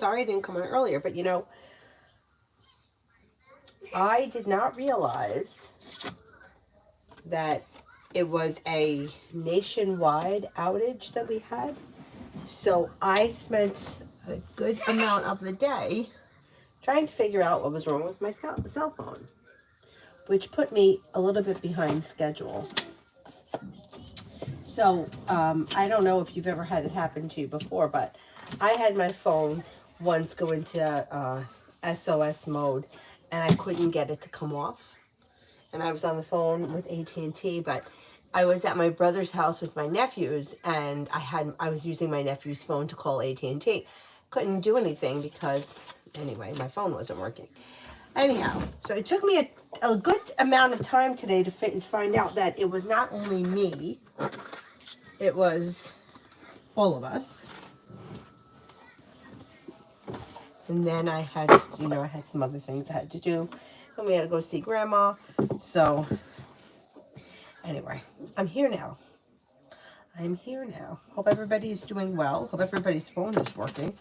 Sorry I didn't come on earlier, but you know, I did not realize that it was a nationwide outage that we had. So I spent a good amount of the day trying to figure out what was wrong with my cell phone, which put me a little bit behind schedule. So I don't know if you've ever had it happen to you before, but I had my phone once go into SOS mode, and I couldn't get it to come off. And I was on the phone with AT&T, but I was at my brother's house with my nephews, and I was using my nephew's phone to call AT&T. Couldn't do anything because, anyway, my phone wasn't working. Anyhow, so it took me a good amount of time today to find out that it was not only me, it was all of us. And then I had, I had some other things I had to do. And we had to go see Grandma. So, anyway, I'm here now. I'm here now. Hope everybody's doing well. Hope everybody's phone is working.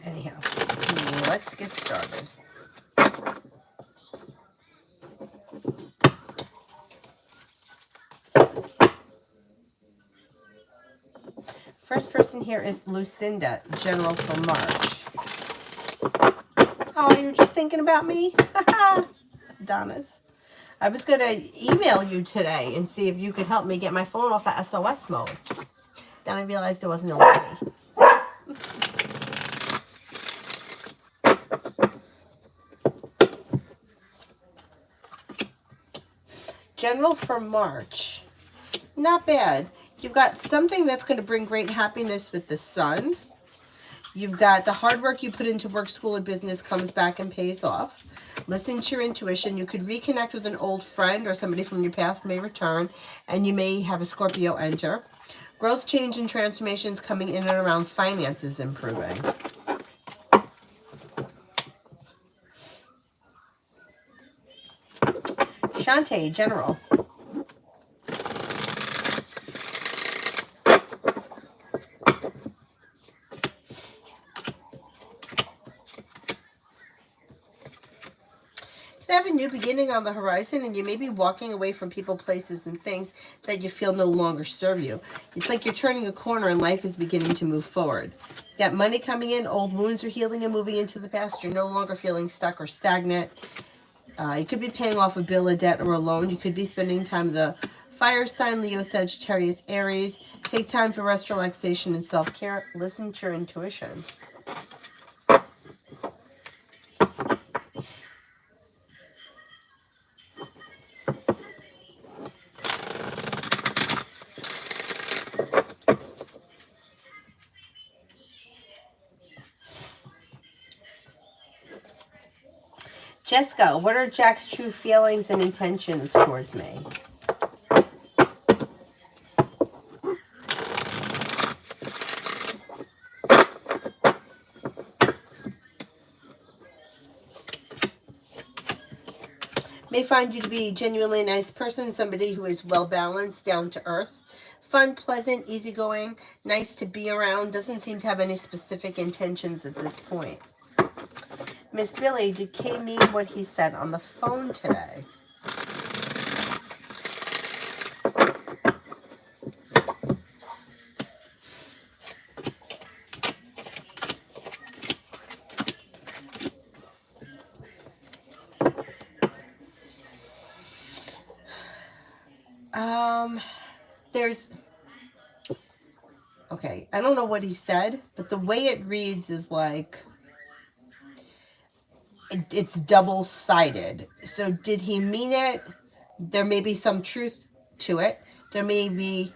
Anyhow, let's get started. First person here is Lucinda, General for March. Oh, you were just thinking about me? Donna's. I was going to email you today and see if you could help me get my phone off of SOS mode. Then I realized it wasn't only me. General for March. Not bad. You've got something that's going to bring great happiness with the sun. You've got the hard work you put into work, school, or business comes back and pays off. Listen to your intuition. You could reconnect with an old friend or somebody from your past may return, and you may have a Scorpio enter. Growth, change, and transformations coming in and around finances improving. Shantae, General. Have a new beginning on the horizon, and you may be walking away from people, places, and things that you feel no longer serve you. It's like you're turning a corner and life is beginning to move forward. You got money coming in, old wounds are healing and moving into the past. You're no longer feeling stuck or stagnant. You could be paying off a bill, a debt, or a loan. You could be spending time with the fire sign, Leo, Sagittarius, Aries. Take time for rest, relaxation, and self-care. Listen to your intuition. Jessica, what are Jack's true feelings and intentions towards me? May find you to be a genuinely nice person, somebody who is well-balanced, down to earth, fun, pleasant, easygoing, nice to be around, doesn't seem to have any specific intentions at this point. Miss Billy, did Kay mean what he said on the phone today? Okay, I don't know what he said, but the way it reads is like, it's double-sided. So did he mean it? There may be some truth to it. There may be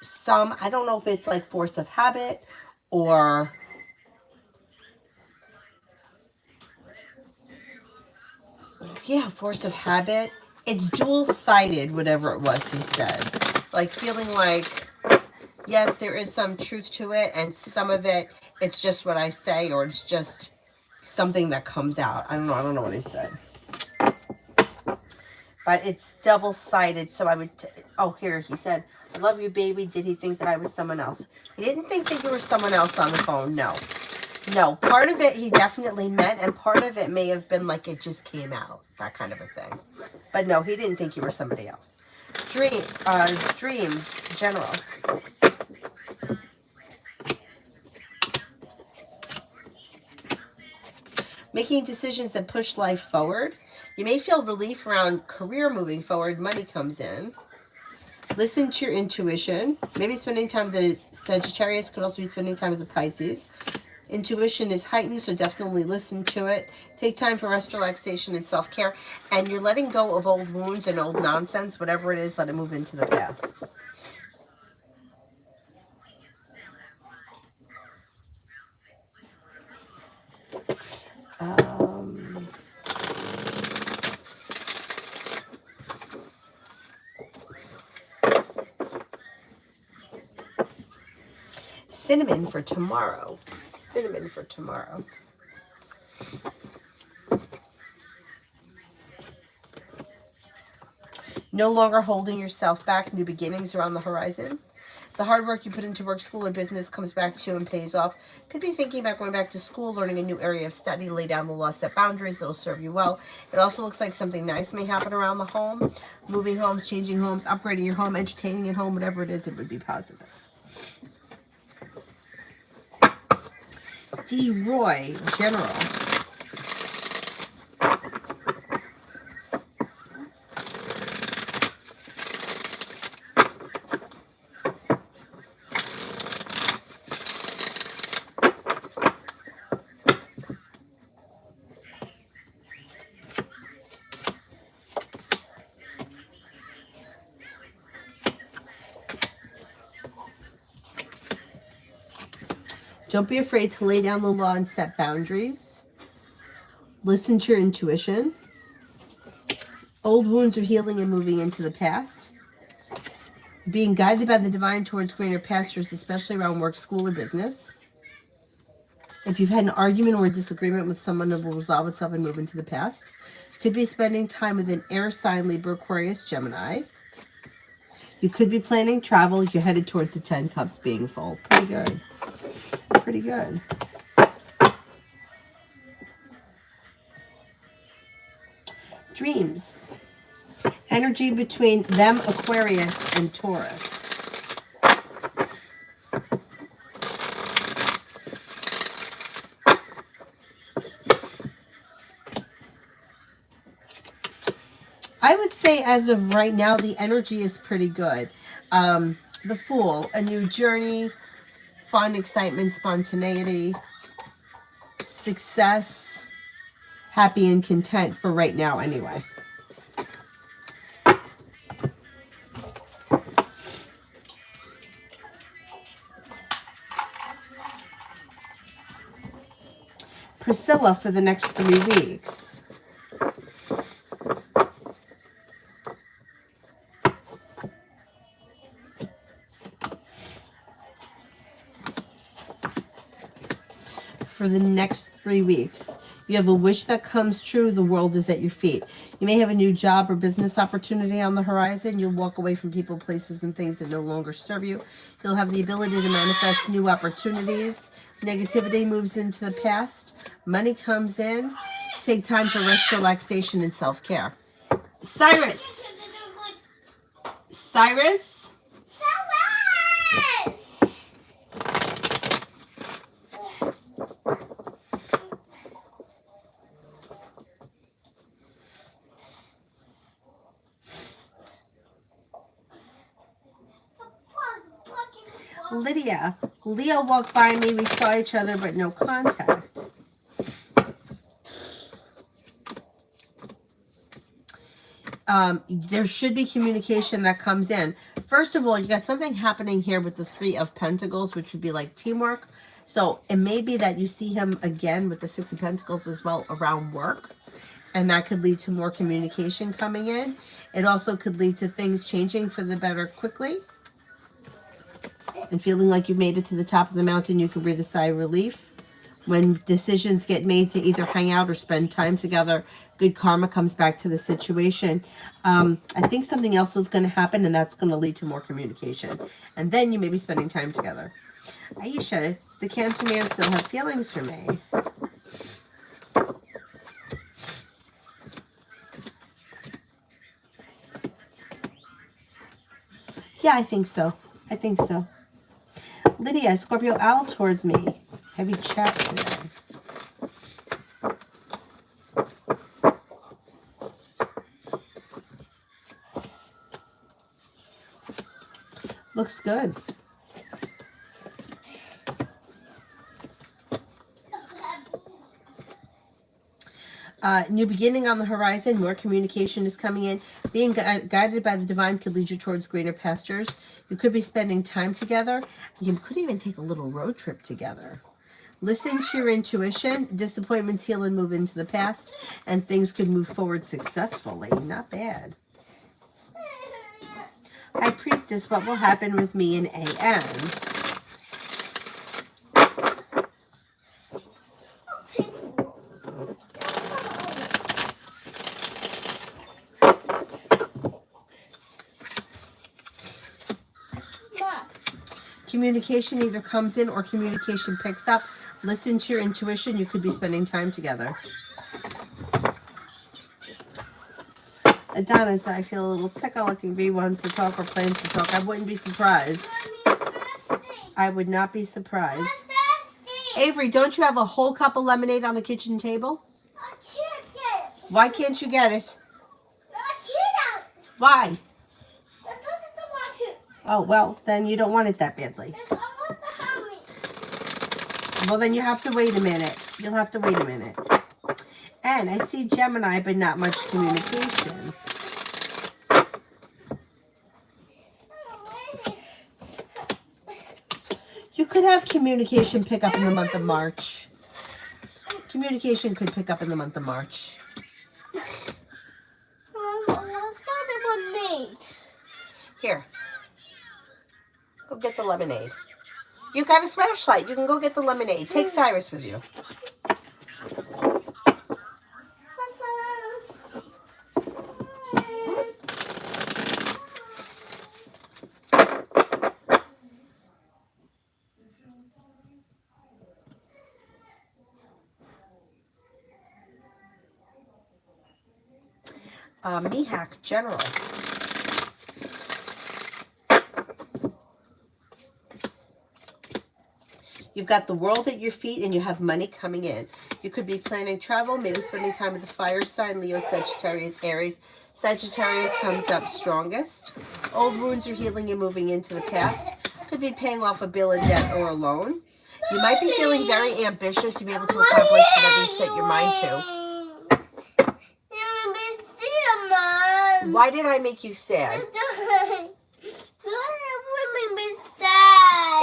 some, I don't know if it's like force of habit or force of habit. It's dual-sided, whatever it was he said. Like feeling like, yes, there is some truth to it, and some of it, it's just what I say, or it's just something that comes out. I don't know what he said. But it's double-sided, so I would, here he said, I love you, baby. Did he think that I was someone else? He didn't think that you were someone else on the phone. No. No. Part of it he definitely meant, and part of it may have been like it just came out. That kind of a thing. But no, he didn't think you were somebody else. Dreams, general. Making decisions that push life forward. You may feel relief around career moving forward. Money comes in. Listen to your intuition. Maybe spending time with the Sagittarius, could also be spending time with the Pisces. Intuition is heightened, so definitely listen to it. Take time for rest, relaxation, and self-care. And you're letting go of old wounds and old nonsense. Whatever it is, let it move into the past. Cinnamon for tomorrow. Cinnamon for tomorrow. No longer holding yourself back. New beginnings are on the horizon. The hard work you put into work, school, or business comes back to you and pays off. Could be thinking about going back to school, learning a new area of study, lay down the law, set boundaries. It'll serve you well. It also looks like something nice may happen around the home. Moving homes, changing homes, upgrading your home, entertaining at home, whatever it is, it would be positive. D. Roy, general. Don't be afraid to lay down the law and set boundaries. Listen to your intuition. Old wounds are healing and moving into the past. Being guided by the divine towards greener pastures, especially around work, school, or business. If you've had an argument or a disagreement with someone, it will resolve itself and move into the past. You could be spending time with an air sign, Libra, Aquarius, Gemini. You could be planning travel. You're headed towards the 10 cups being full. Pretty good. Pretty good. Dreams. Energy between them, Aquarius, and Taurus. I would say as of right now, the energy is pretty good. The Fool, a new journey, fun, excitement, spontaneity, success, happy and content for right now anyway. Priscilla for the next 3 weeks. For the next 3 weeks. You have a wish that comes true. The world is at your feet. You may have a new job or business opportunity on the horizon. You'll walk away from people, places, and things that no longer serve you. You'll have the ability to manifest new opportunities. Negativity moves into the past. Money comes in. Take time for rest, relaxation, and self-care. Cyrus. Cyrus. Lydia. Leo walked by me. We saw each other, but no contact. There should be communication that comes in. First of all, you got something happening here with the 3 of Pentacles, which would be like teamwork. So it may be that you see him again with the 6 of Pentacles as well around work. And that could lead to more communication coming in. It also could lead to things changing for the better quickly. And feeling like you've made it to the top of the mountain, you can breathe a sigh of relief. When decisions get made to either hang out or spend time together, good karma comes back to the situation. I think something else is going to happen, and that's going to lead to more communication. And then you may be spending time together. Aisha, does the Cancer man still have feelings for me? Yeah, I think so. I think so. Lydia, Scorpio owl towards me. Heavy chat today. Looks good. New beginning on the horizon. More communication is coming in. Being guided by the divine could lead you towards greener pastures. You could be spending time together. You could even take a little road trip together. Listen to your intuition. Disappointments heal and move into the past, and things could move forward successfully. Not bad. High Priestess, what will happen with me in AM? Communication either comes in or communication picks up. Listen to your intuition. You could be spending time together. Adonis, I feel a little tickle. I think B wants to talk or plans to talk. I wouldn't be surprised. I would not be surprised. Avery, don't you have a whole cup of lemonade on the kitchen table? I can't get it. Why can't you get it? I can't. Why? I don't want it. Oh, well, then you don't want it that badly. I want the honey. Well, then you have to wait a minute. You'll have to wait a minute. And I see Gemini, but not much communication. You could have communication pick up in the month of March. Communication could pick up in the month of March. Here. Go get the lemonade. You got a flashlight. You can go get the lemonade. Take Cyrus with you. Mihak, General. You've got the world at your feet and you have money coming in. You could be planning travel, maybe spending time with the fire sign, Leo, Sagittarius, Aries. Sagittarius comes up strongest. Old wounds are healing and moving into the past. Could be paying off a bill, a debt, or a loan. You might be feeling very ambitious. You'll be able to accomplish whatever you set your mind to. Why did I make you sad?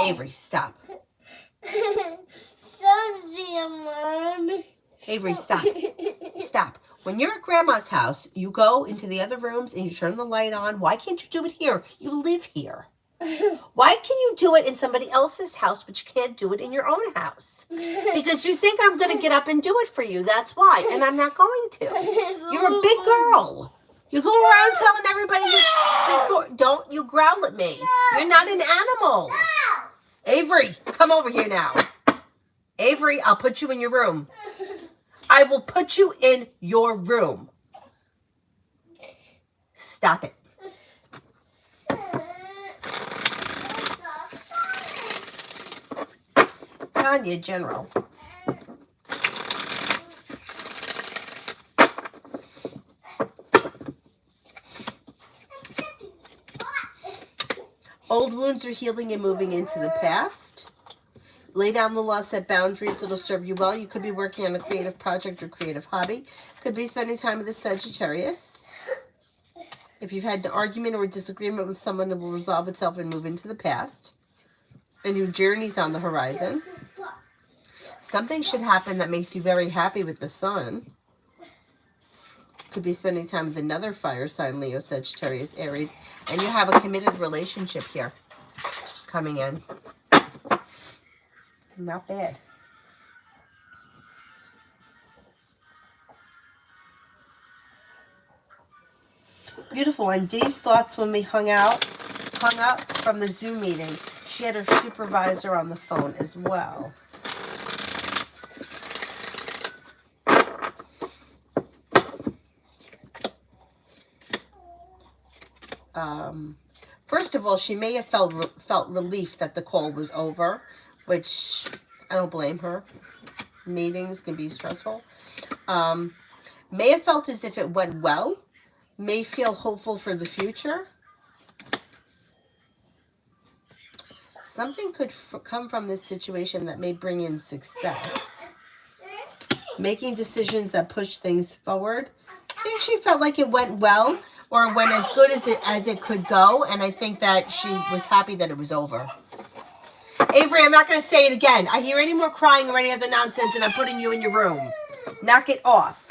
Avery, stop. Avery, stop. Stop. When you're at Grandma's house, you go into the other rooms and you turn the light on. Why can't you do it here? You live here. Why can you do it in somebody else's house, but you can't do it in your own house? Because you think I'm going to get up and do it for you. That's why. And I'm not going to. You're a big girl. You go around telling everybody, don't you growl at me. You're not an animal. Avery, come over here now. Avery, I'll put you in your room. I will put you in your room. Stop it. Tanya, General. Old wounds are healing and moving into the past. Lay down the law, set boundaries. It'll serve you well. You could be working on a creative project or creative hobby. Could be spending time with a Sagittarius. If you've had an argument or a disagreement with someone, it will resolve itself and move into the past. A new journey's on the horizon. Something should happen that makes you very happy with the sun. Could be spending time with another fire sign, Leo, Sagittarius, Aries. And you have a committed relationship here coming in. Not bad. Beautiful. And Dee's thoughts when we hung up from the Zoom meeting. She had her supervisor on the phone as well. First of all, she may have felt relief that the call was over, which I don't blame her. Meetings can be stressful. May have felt as if it went well. May feel hopeful for the future. Something could come from this situation that may bring in success. Making decisions that push things forward. I think she felt like it went well, or went as good as it could go, and I think that she was happy that it was over. Avery, I'm not going to say it again. I hear any more crying or any other nonsense, and I'm putting you in your room. Knock it off.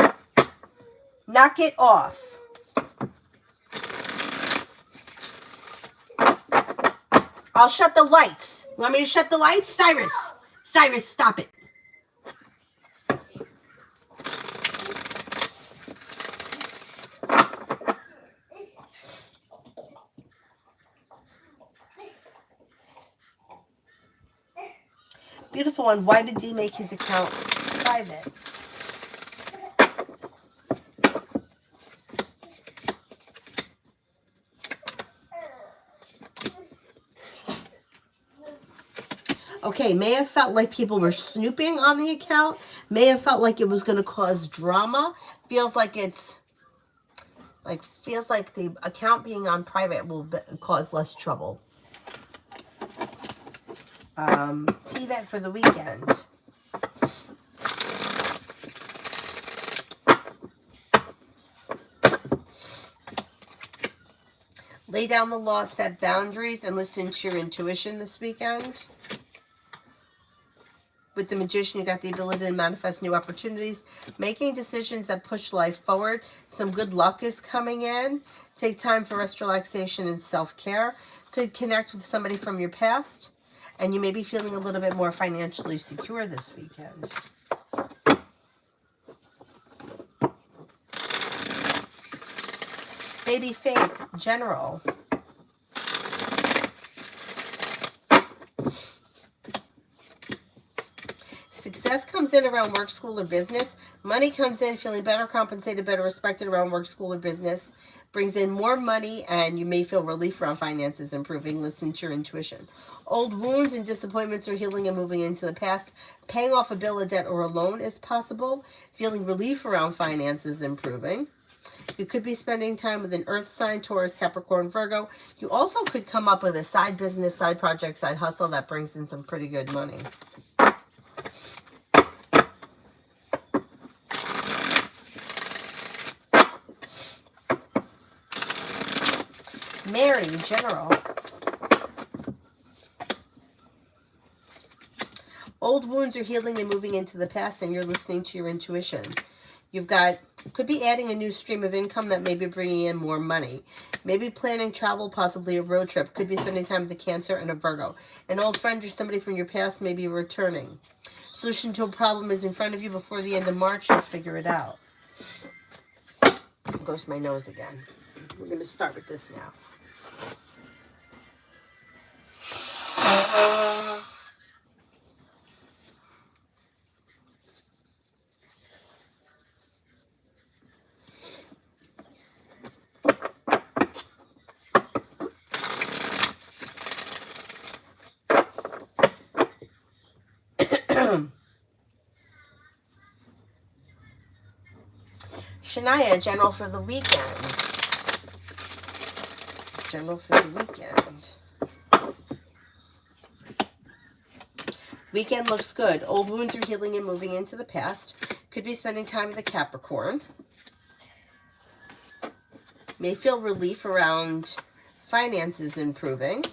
Knock it off. I'll shut the lights. You want me to shut the lights? Cyrus. Cyrus, stop it. Beautiful. And why did D make his account private? Okay, may have felt like people were snooping on the account. May have felt like it was going to cause drama. Feels like the account being on private will cause less trouble. T-Vet for the weekend. Lay down the law, set boundaries, and listen to your intuition this weekend. With the Magician, you got the ability to manifest new opportunities, making decisions that push life forward. Some good luck is coming in. Take time for rest, relaxation, and self-care. Could connect with somebody from your past, and you may be feeling a little bit more financially secure this weekend. Baby Faith, General. Success comes in around work, school, or business. Money comes in feeling better compensated, better respected around work, school, or business. Brings in more money, and you may feel relief around finances improving. Listen to your intuition. Old wounds and disappointments are healing and moving into the past. Paying off a bill, a debt, or a loan is possible. Feeling relief around finances improving. You could be spending time with an earth sign, Taurus, Capricorn, Virgo. You also could come up with a side business, side project, side hustle that brings in some pretty good money. Mary, General. Old wounds are healing and moving into the past, and you're listening to your intuition. Could be adding a new stream of income that may be bringing in more money. Maybe planning travel, possibly a road trip. Could be spending time with a Cancer and a Virgo. An old friend or somebody from your past may be returning. Solution to a problem is in front of you before the end of March. You'll figure it out. There goes my nose again. We're going to start with this now. Shania, General for the weekend. General for the weekend. Weekend looks good. Old wounds are healing and moving into the past. Could be spending time with a Capricorn. May feel relief around finances improving.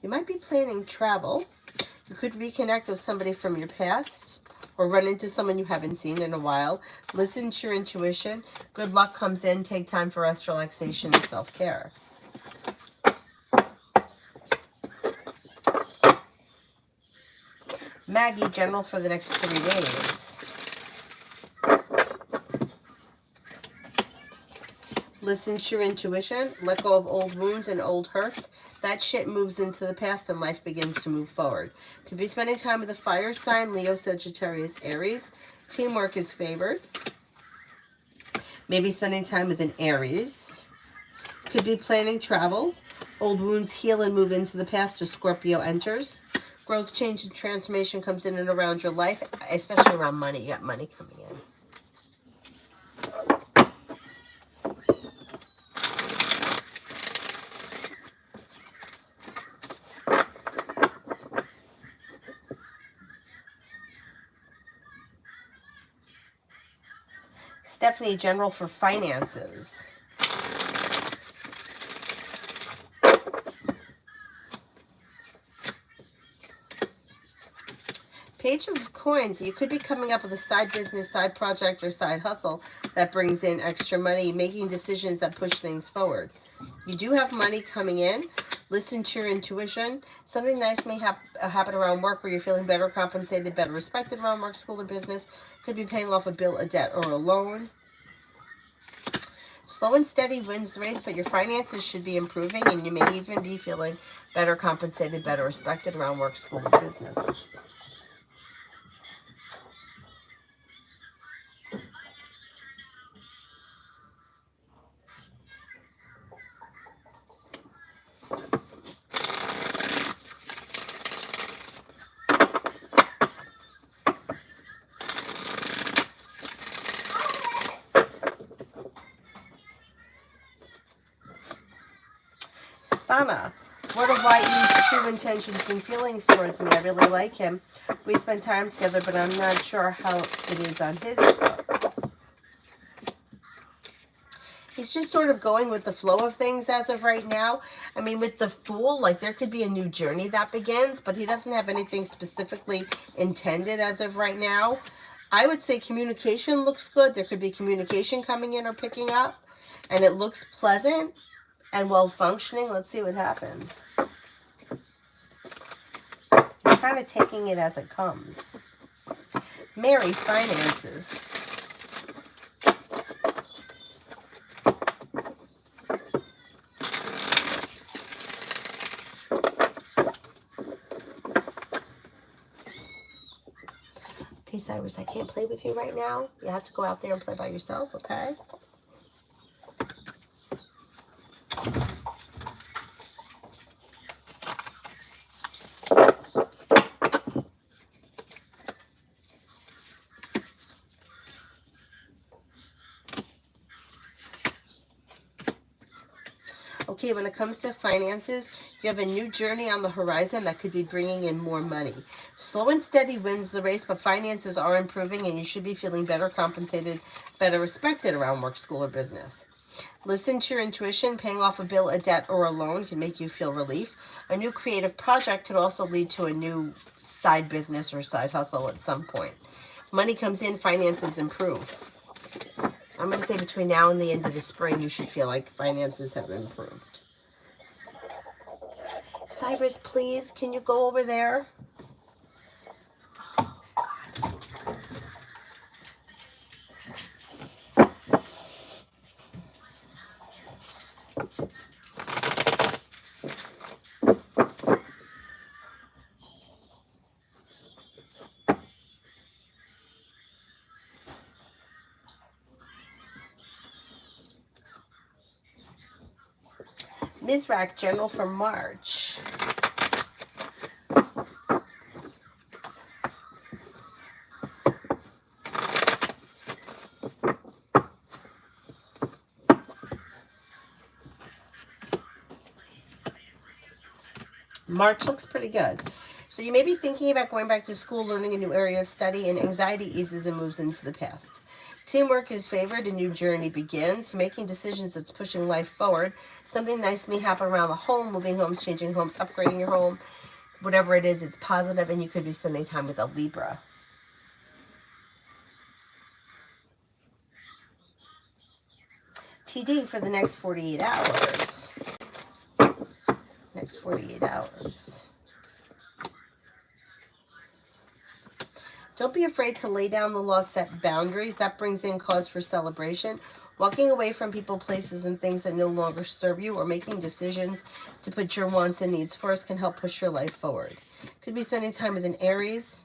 You might be planning travel. You could reconnect with somebody from your past or run into someone you haven't seen in a while. Listen to your intuition. Good luck comes in. Take time for rest, relaxation, and self-care. Maggie, General for the next 3 days. Listen to your intuition. Let go of old wounds and old hurts. That shit moves into the past and life begins to move forward. Could be spending time with a fire sign, Leo, Sagittarius, Aries. Teamwork is favored. Maybe spending time with an Aries. Could be planning travel. Old wounds heal and move into the past as Scorpio enters. Growth, change, and transformation comes in and around your life, especially around money. You got money coming in. Stephanie, general for finances. Page of Coins. You could be coming up with a side business, side project, or side hustle that brings in extra money, making decisions that push things forward. You do have money coming in. Listen to your intuition. Something nice may happen around work where you're feeling better compensated, better respected around work, school, or business. Could be paying off a bill, a debt, or a loan. Slow and steady wins the race, but your finances should be improving, and you may even be feeling better compensated, better respected around work, school, or business. Sana, word of light means true intentions and feelings towards me. I really like him. We spend time together, but I'm not sure how it is on his part. He's just sort of going with the flow of things as of right now. I mean, with the Fool, like there could be a new journey that begins, but he doesn't have anything specifically intended as of right now. I would say communication looks good. There could be communication coming in or picking up, and it looks pleasant and well functioning. Let's see what happens. He's kind of taking it as it comes. Mary, finances. Okay, Cyrus, I can't play with you right now. You have to go out there and play by yourself, okay? Okay, when it comes to finances, you have a new journey on the horizon that could be bringing in more money. Slow and steady wins the race, but finances are improving and you should be feeling better compensated, better respected around work, school, or business. Listen to your intuition. Paying off a bill, a debt, or a loan can make you feel relief. A new creative project could also lead to a new side business or side hustle at some point. Money comes in, finances improve. I'm going to say between now and the end of the spring, you should feel like finances have improved. Cyrus, please, can you go over there? Oh, God. Mizrak, General for March. March looks pretty good. So you may be thinking about going back to school, learning a new area of study, and anxiety eases and moves into the past. Teamwork is favored, a new journey begins. You're making decisions that's pushing life forward. Something nice may happen around the home, moving homes, changing homes, upgrading your home. Whatever it is, it's positive, and you could be spending time with a Libra. TD for the next 48 hours. Next 48 hours. Don't be afraid to lay down the law, set boundaries. That brings in cause for celebration. Walking away from people, places, and things that no longer serve you, or making decisions to put your wants and needs first can help push your life forward. Could be spending time with an Aries.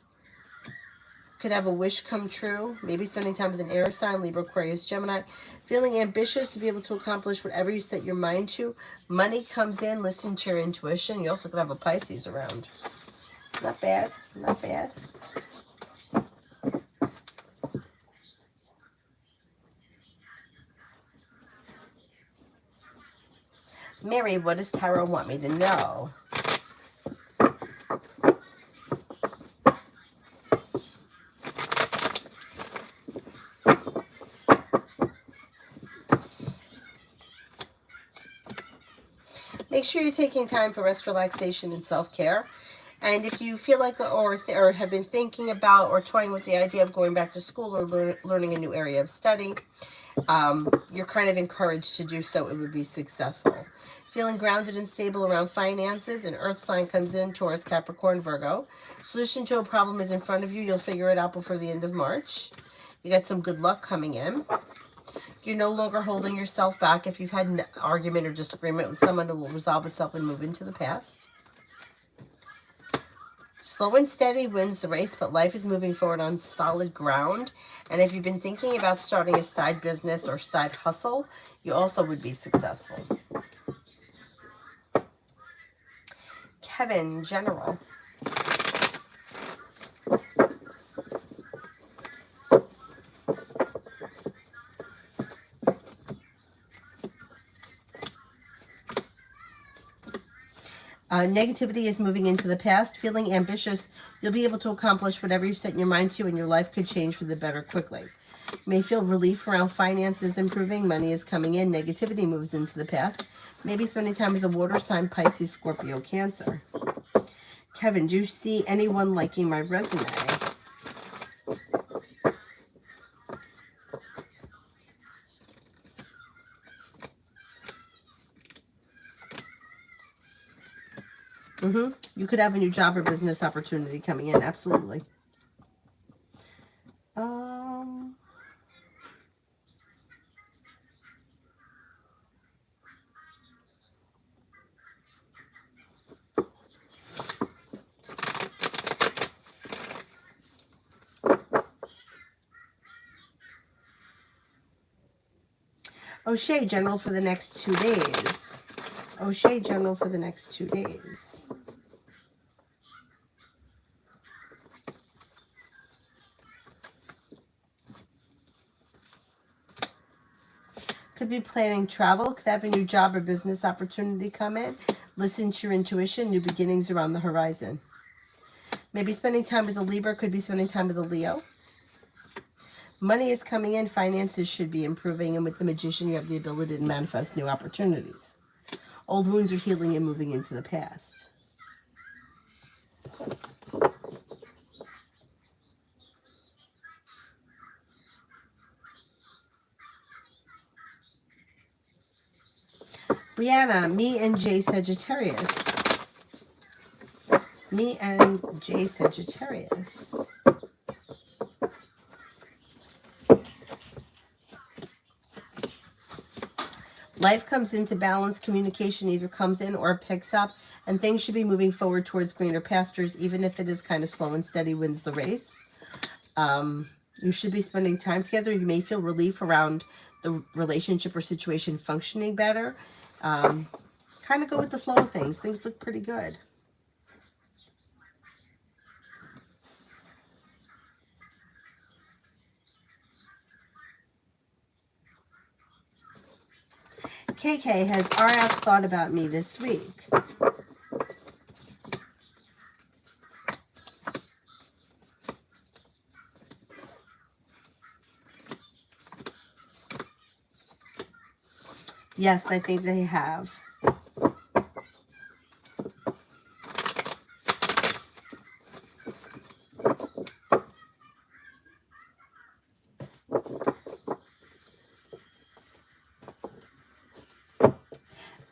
Could have a wish come true. Maybe spending time with an air sign, Libra, Aquarius, Gemini. Feeling ambitious to be able to accomplish whatever you set your mind to. Money comes in. Listen to your intuition. You also could have a Pisces around. Not bad. Not bad. Mary, what does Tarot want me to know? Make sure you're taking time for rest, relaxation, and self-care. And if you feel like or have been thinking about or toying with the idea of going back to school or learning a new area of study, you're kind of encouraged to do so. It would be successful. Feeling grounded and stable around finances. An earth sign comes in, Taurus, Capricorn, Virgo. Solution to a problem is in front of you. You'll figure it out before the end of March. You got some good luck coming in. You're no longer holding yourself back. If you've had an argument or disagreement with someone, it will resolve itself and move into the past. Slow and steady wins the race, but life is moving forward on solid ground. And if you've been thinking about starting a side business or side hustle, you also would be successful. Kevin, General. Negativity is moving into the past. Feeling ambitious, you'll be able to accomplish whatever you set your mind to, and your life could change for the better quickly. You may feel relief around finances improving. Money is coming in. Negativity moves into the past. Maybe spending time with a water sign, Pisces, Scorpio, Cancer. Kevin, do you see anyone liking my resume? You could have a new job or business opportunity coming in. Absolutely. O'Shea, General, for the next 2 days. O'Shea, General, for the next 2 days. Could be planning travel. Could have a new job or business opportunity come in. Listen to your intuition. New beginnings are on the horizon. Maybe spending time with a Libra. Could be spending time with a Leo. Money is coming in. Finances should be improving. And with the Magician, you have the ability to manifest new opportunities. Old wounds are healing and moving into the past. Brianna, me and Jay Sagittarius. Me and Jay Sagittarius. Life comes into balance. Communication either comes in or picks up. And things should be moving forward towards greener pastures, even if it is kind of slow and steady wins the race. You should be spending time together. You may feel relief around the relationship or situation functioning better. Kind of go with the flow of things. Things look pretty good. KK, has RF thought about me this week? Yes, I think they have.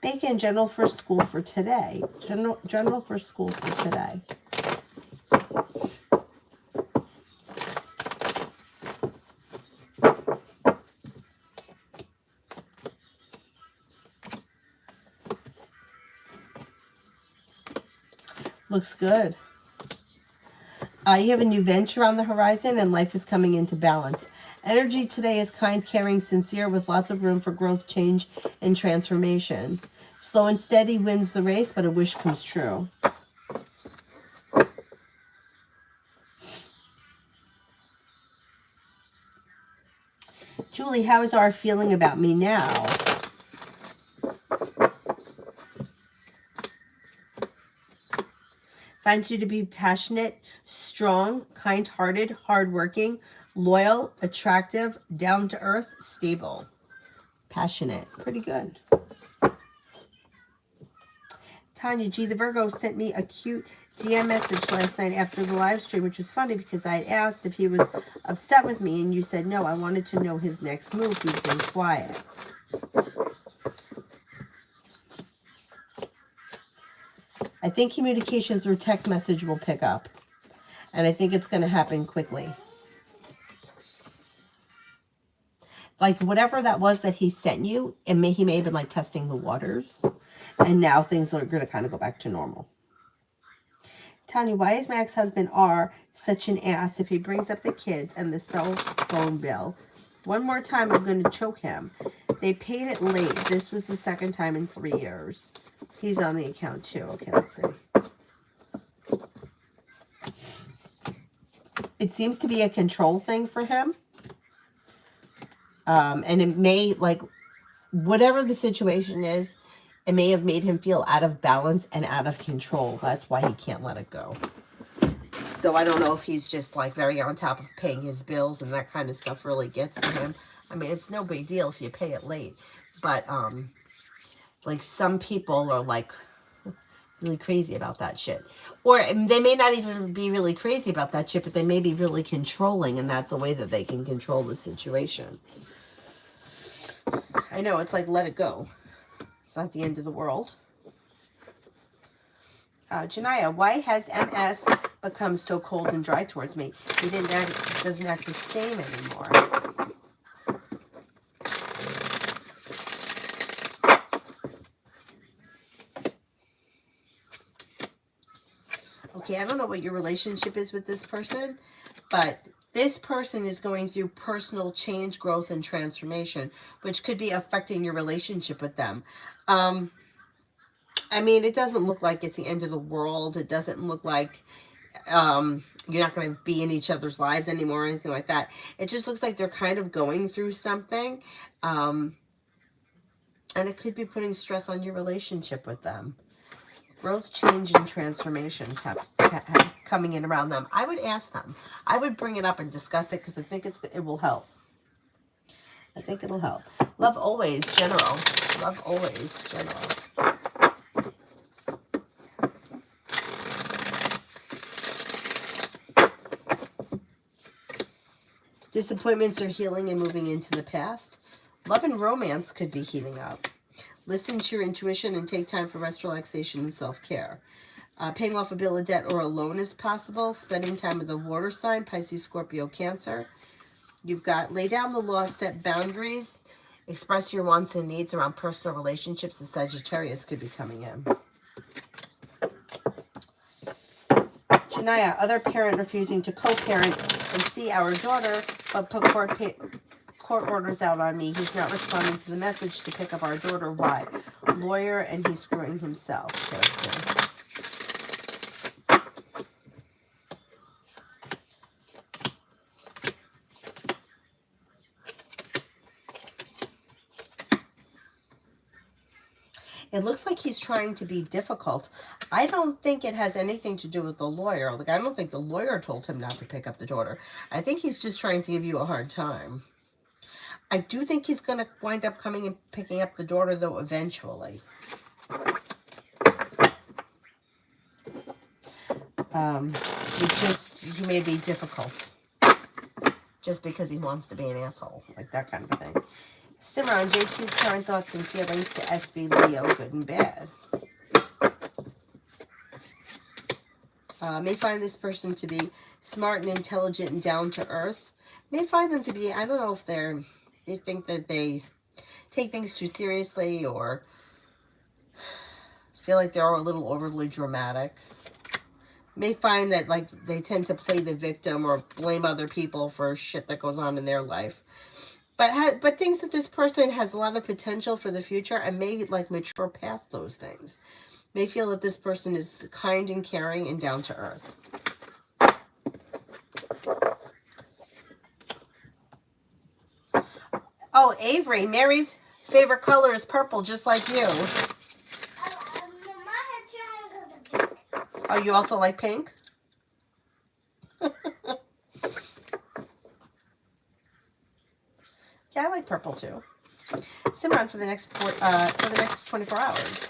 Bacon, general for school for today. General for school for today. Looks good. You have a new venture on the horizon and life is coming into balance. Energy today is kind, caring, sincere, with lots of room for growth, change, and transformation. Slow and steady wins the race, but a wish comes true. Julie, how is our feeling about me now? Finds you to be passionate, strong, kind-hearted, hardworking, loyal, attractive, down-to-earth, stable. Passionate. Pretty good. Tanya G. the Virgo sent me a cute DM message last night after the live stream, which was funny because I asked if he was upset with me, and you said no. I wanted to know his next move. He's been quiet. I think communication through text message will pick up, and I think it's going to happen quickly. Like whatever that was that he sent you, he may have been like testing the waters, and now things are going to kind of go back to normal. Tanya, why is my ex-husband R such an ass if he brings up the kids and the cell phone bill? One more time, I'm going to choke him. They paid it late. This was the second time in 3 years. He's on the account too. Okay, let's see. It seems to be a control thing for him. And it may, like, whatever the situation is, it may have made him feel out of balance and out of control. That's why he can't let it go. So I don't know if he's just, like, very on top of paying his bills and that kind of stuff really gets to him. I mean, it's no big deal if you pay it late. But, like, some people are, like, really crazy about that shit. Or they may not even be really crazy about that shit, but they may be really controlling, and that's a way that they can control the situation. I know, it's like, let it go. It's not the end of the world. Janaya, why has MS become so cold and dry towards me? He doesn't act the same anymore. Okay, I don't know what your relationship is with this person, but this person is going through personal change, growth, and transformation, which could be affecting your relationship with them. I mean, it doesn't look like it's the end of the world. It doesn't look like you're not going to be in each other's lives anymore or anything like that. It just looks like they're kind of going through something. And it could be putting stress on your relationship with them. Growth, change, and transformations have coming in around them. I would ask them. I would bring it up and discuss it because I think it will help. I think it'll help. Love always, general. Love always, general. Disappointments are healing and moving into the past. Love and romance could be heating up. Listen to your intuition and take time for rest, relaxation, and self-care. Paying off a bill of debt or a loan is possible. Spending time with a water sign, Pisces, Scorpio, Cancer. You've got lay down the law, set boundaries. Express your wants and needs around personal relationships. The Sagittarius could be coming in. Janaya, other parent refusing to co-parent and see our daughter, but put court orders out on me. He's not responding to the message to pick up our daughter. Why? Lawyer, and he's screwing himself. It looks like he's trying to be difficult. I don't think it has anything to do with the lawyer. Like, I don't think the lawyer told him not to pick up the daughter. I think he's just trying to give you a hard time. I do think he's going to wind up coming and picking up the daughter, though, eventually. He may be difficult. Just because he wants to be an asshole. Like that kind of a thing. Simran, JC's current thoughts and feelings to SB Leo, good and bad. May find this person to be smart and intelligent and down to earth. May find them to be, I don't know if they think that they take things too seriously or feel like they're a little overly dramatic. may find that like they tend to play the victim or blame other people for shit that goes on in their life. But thinks that this person has a lot of potential for the future and may like mature past those things. May feel that this person is kind and caring and down to earth. Oh, Avery, Mary's favorite color is purple, just like you. Oh, you also like pink? Yeah, I like purple too. Simran for the next 24 hours.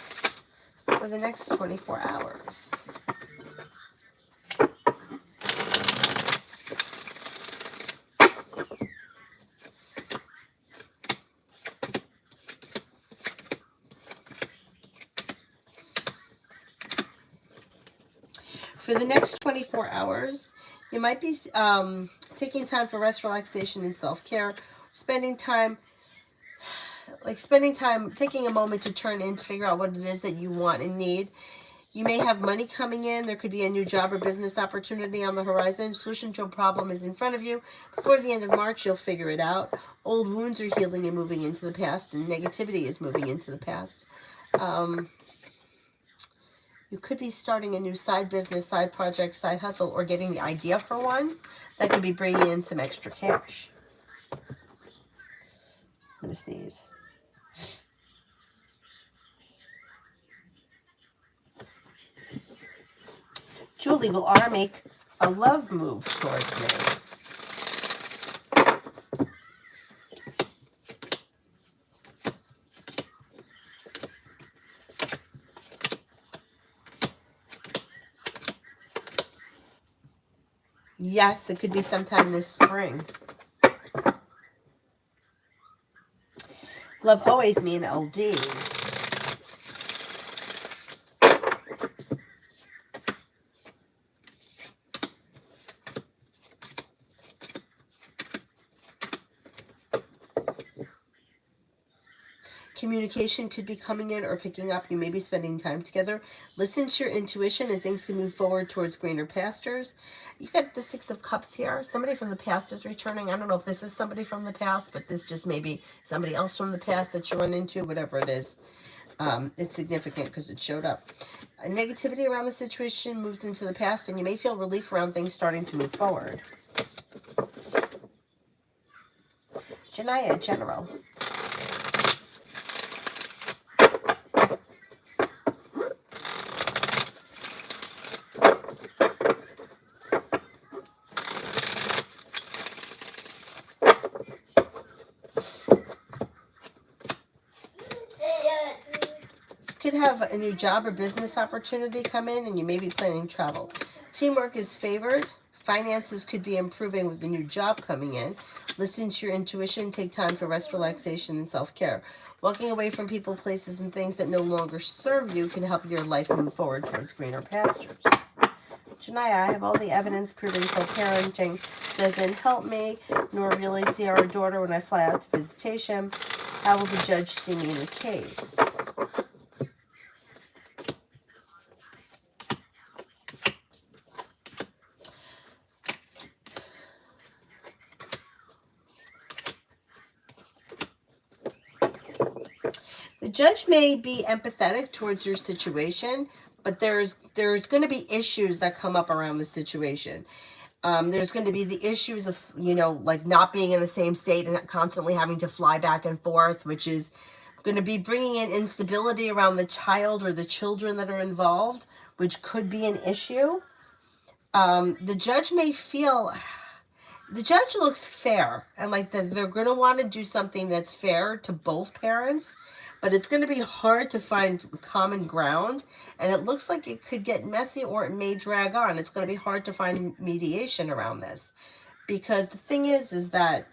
For the next 24 hours. For the next 24 hours, you might be taking time for rest, relaxation, and self-care. Spending time, taking a moment to turn in to figure out what it is that you want and need. You may have money coming in. There could be a new job or business opportunity on the horizon. Solution to a problem is in front of you. Before the end of March, you'll figure it out. Old wounds are healing and moving into the past, and negativity is moving into the past. You could be starting a new side business, side project, side hustle, or getting the idea for one that could be bringing in some extra cash. I'm going to sneeze. Julie, will Anna make a love move towards me? Yes, it could be sometime this spring. Love always me an LD. Communication could be coming in or picking up. You may be spending time together. Listen to your intuition and things can move forward towards greener pastures. You got the Six of Cups here. Somebody from the past is returning. I don't know if this is somebody from the past, but this just may be somebody else from the past that you run into, whatever it is. It's significant because it showed up. Negativity around the situation moves into the past, and you may feel relief around things starting to move forward. Janaya, General. Could have a new job or business opportunity come in, and you may be planning travel. Teamwork is favored. Finances could be improving with a new job coming in. Listen to your intuition. Take time for rest, relaxation, and self-care. Walking away from people, places, and things that no longer serve you can help your life move forward towards greener pastures. Janaya, I have all the evidence proving co-parenting doesn't help me, nor really see our daughter when I fly out to visitation. How will the judge see me in the case? The judge may be empathetic towards your situation, but there's going to be issues that come up around the situation. There's going to be the issues of, like not being in the same state and constantly having to fly back and forth, which is going to be bringing in instability around the child or the children that are involved, which could be an issue. The judge may feel... The judge looks fair, and like they're going to want to do something that's fair to both parents, but it's going to be hard to find common ground, and it looks like it could get messy or it may drag on. It's going to be hard to find mediation around this, because the thing is that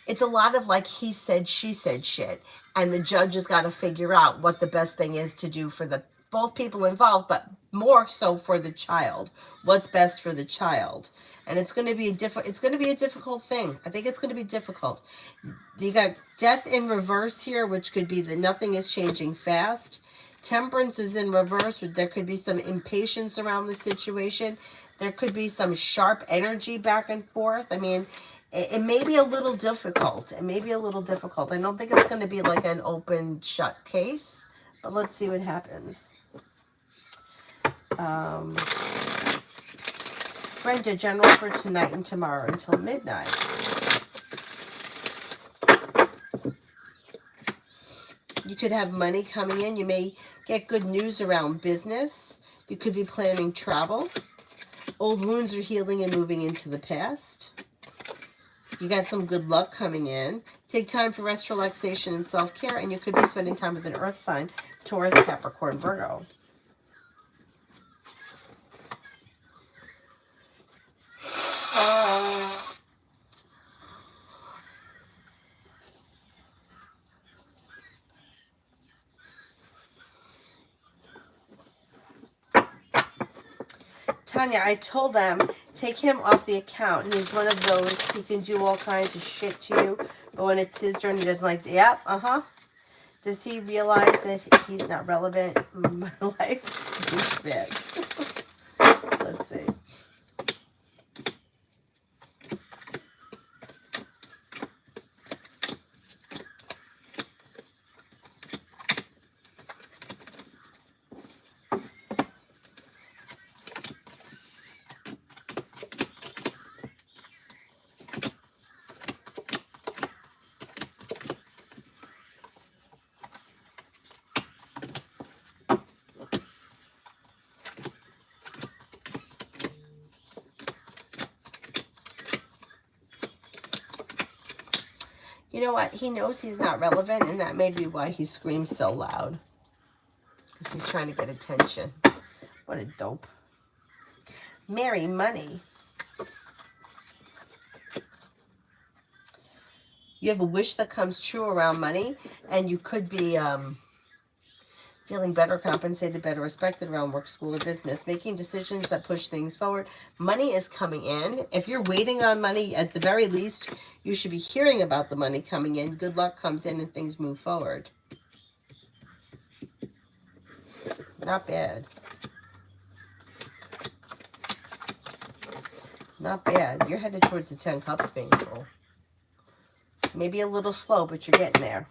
it's a lot of like he said, she said shit, and the judge has got to figure out what the best thing is to do for both people involved, but more so for the child. What's best for the child? And it's going to be a difficult thing. I think it's going to be difficult. You got death in reverse here, which could be that nothing is changing fast. Temperance is in reverse. There could be some impatience around the situation. There could be some sharp energy back and forth. I mean, it may be a little difficult. It may be a little difficult. I don't think it's going to be like an open shut case, but let's see what happens. Brenda, general for tonight and tomorrow until midnight. You could have money coming in. You may get good news around business. You could be planning travel. Old wounds are healing and moving into the past. You got some good luck coming in. Take time for rest, relaxation, and self-care, and you could be spending time with an earth sign, Taurus, Capricorn, Virgo. Tanya, I told them, take him off the account. He's one of those, he can do all kinds of shit to you, but when it's his turn, he doesn't like, yep, Does he realize that he's not relevant in my life? He's bad. Let's see. You know what? He knows he's not relevant, and that may be why he screams so loud. Because he's trying to get attention. What a dope. Mary, money. You have a wish that comes true around money, and you could be feeling better compensated, better respected around work, school, or business, making decisions that push things forward. Money is coming in. If you're waiting on money, at the very least, you should be hearing about the money coming in. Good luck comes in and things move forward. Not bad. Not bad. You're headed towards the 10 Cups being full. Maybe a little slow, but you're getting there.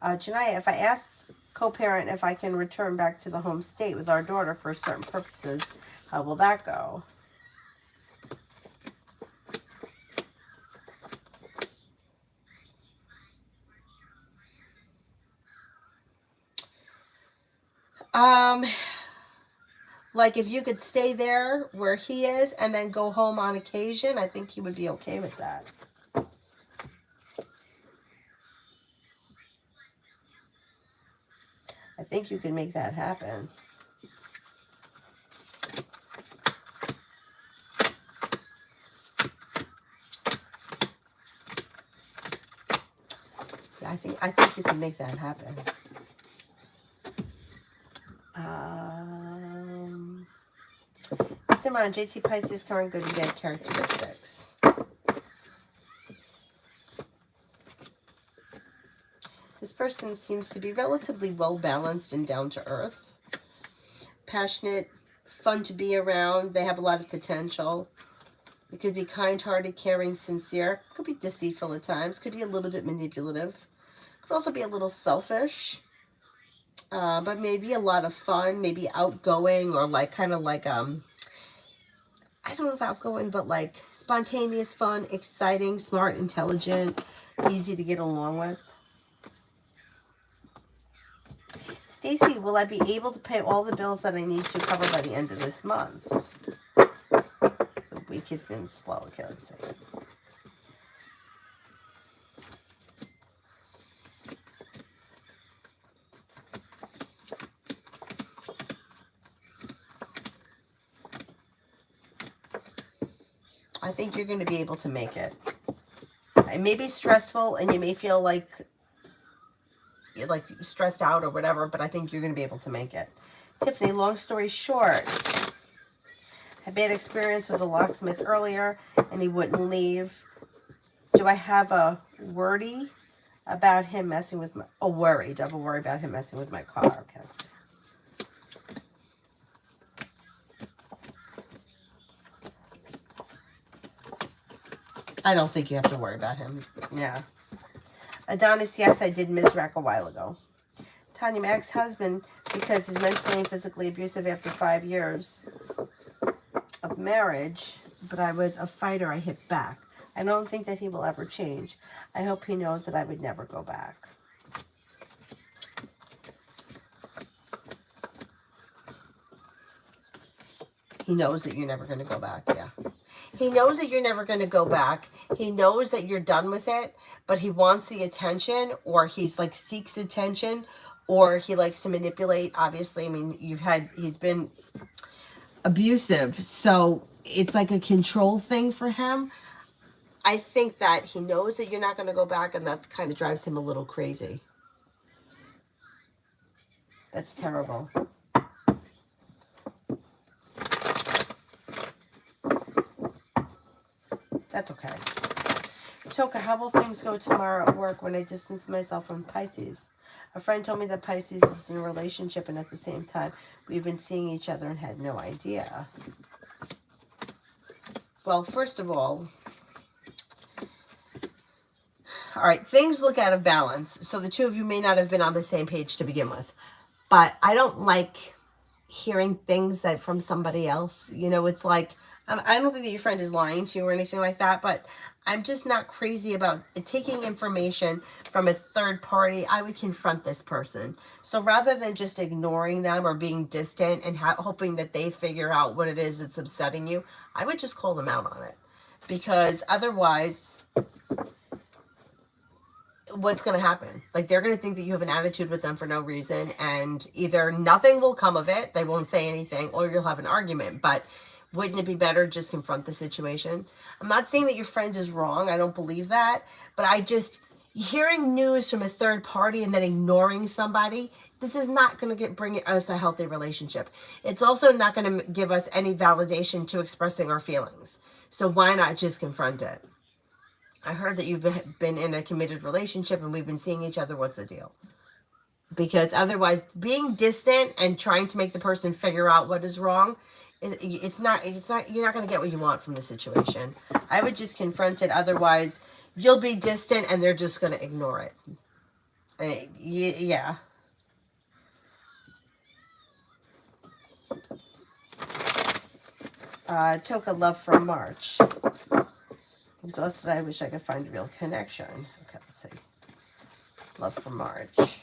Janaya, if I asked co-parent if I can return back to the home state with our daughter for certain purposes, how will that go? Like if you could stay there where he is and then go home on occasion, I think he would be okay with that. I think you can make that happen. Yeah, I think you can make that happen. Simran, JT Pisces, current good and bad characteristics. This person seems to be relatively well-balanced and down-to-earth. Passionate, fun to be around. They have a lot of potential. It could be kind-hearted, caring, sincere. Could be deceitful at times. Could be a little bit manipulative. Could also be a little selfish. But maybe a lot of fun. Maybe outgoing or like kind of like, I don't know if outgoing, but like spontaneous, fun, exciting, smart, intelligent, easy to get along with. Stacy, will I be able to pay all the bills that I need to cover by the end of this month? The week has been slow. Okay, let's see. I think you're going to be able to make it. It may be stressful and you may feel like you're like stressed out or whatever, but I think you're going to be able to make it. Tiffany, long story short, had bad experience with a locksmith earlier and he wouldn't leave. Do I have a wordy About him messing with my, oh, worry, double worry about him messing with my car. Okay, let's see. I don't think you have to worry about him. Yeah. Adonis, yes, I did misrack a while ago. Tanya, my ex-husband, because he's mentally and physically abusive after 5 years of marriage, but I was a fighter, I hit back. I don't think that he will ever change. I hope he knows that I would never go back. He knows that you're never going to go back, yeah. He knows that you're never going to go back. He knows that you're done with it, but he wants the attention, or he's like seeks attention, or he likes to manipulate. Obviously, I mean, he's been abusive, so it's like a control thing for him. I think that he knows that you're not going to go back, and that kind of drives him a little crazy. That's terrible. That's okay. Toka, how will things go tomorrow at work when I distance myself from Pisces? A friend told me that Pisces is in a relationship, and at the same time, we've been seeing each other and had no idea. Well, first of all right, things look out of balance. So the two of you may not have been on the same page to begin with. But I don't like hearing things that from somebody else. You know, it's like, I don't think that your friend is lying to you or anything like that, but I'm just not crazy about taking information from a third party. I would confront this person. So rather than just ignoring them or being distant and hoping that they figure out what it is that's upsetting you, I would just call them out on it. Because otherwise, what's going to happen? Like, they're going to think that you have an attitude with them for no reason, and either nothing will come of it, they won't say anything, or you'll have an argument. But wouldn't it be better just confront the situation? I'm not saying that your friend is wrong. I don't believe that. But I just, hearing news from a third party and then ignoring somebody, this is not going to bring us a healthy relationship. It's also not going to give us any validation to expressing our feelings. So why not just confront it? I heard that you've been in a committed relationship and we've been seeing each other. What's the deal? Because otherwise, being distant and trying to make the person figure out what is wrong, it's not, you're not going to get what you want from the situation. I would just confront it. Otherwise, you'll be distant and they're just going to ignore it. Yeah. Toka, love from March. Exhausted, I wish I could find a real connection. Okay, let's see. Love from March.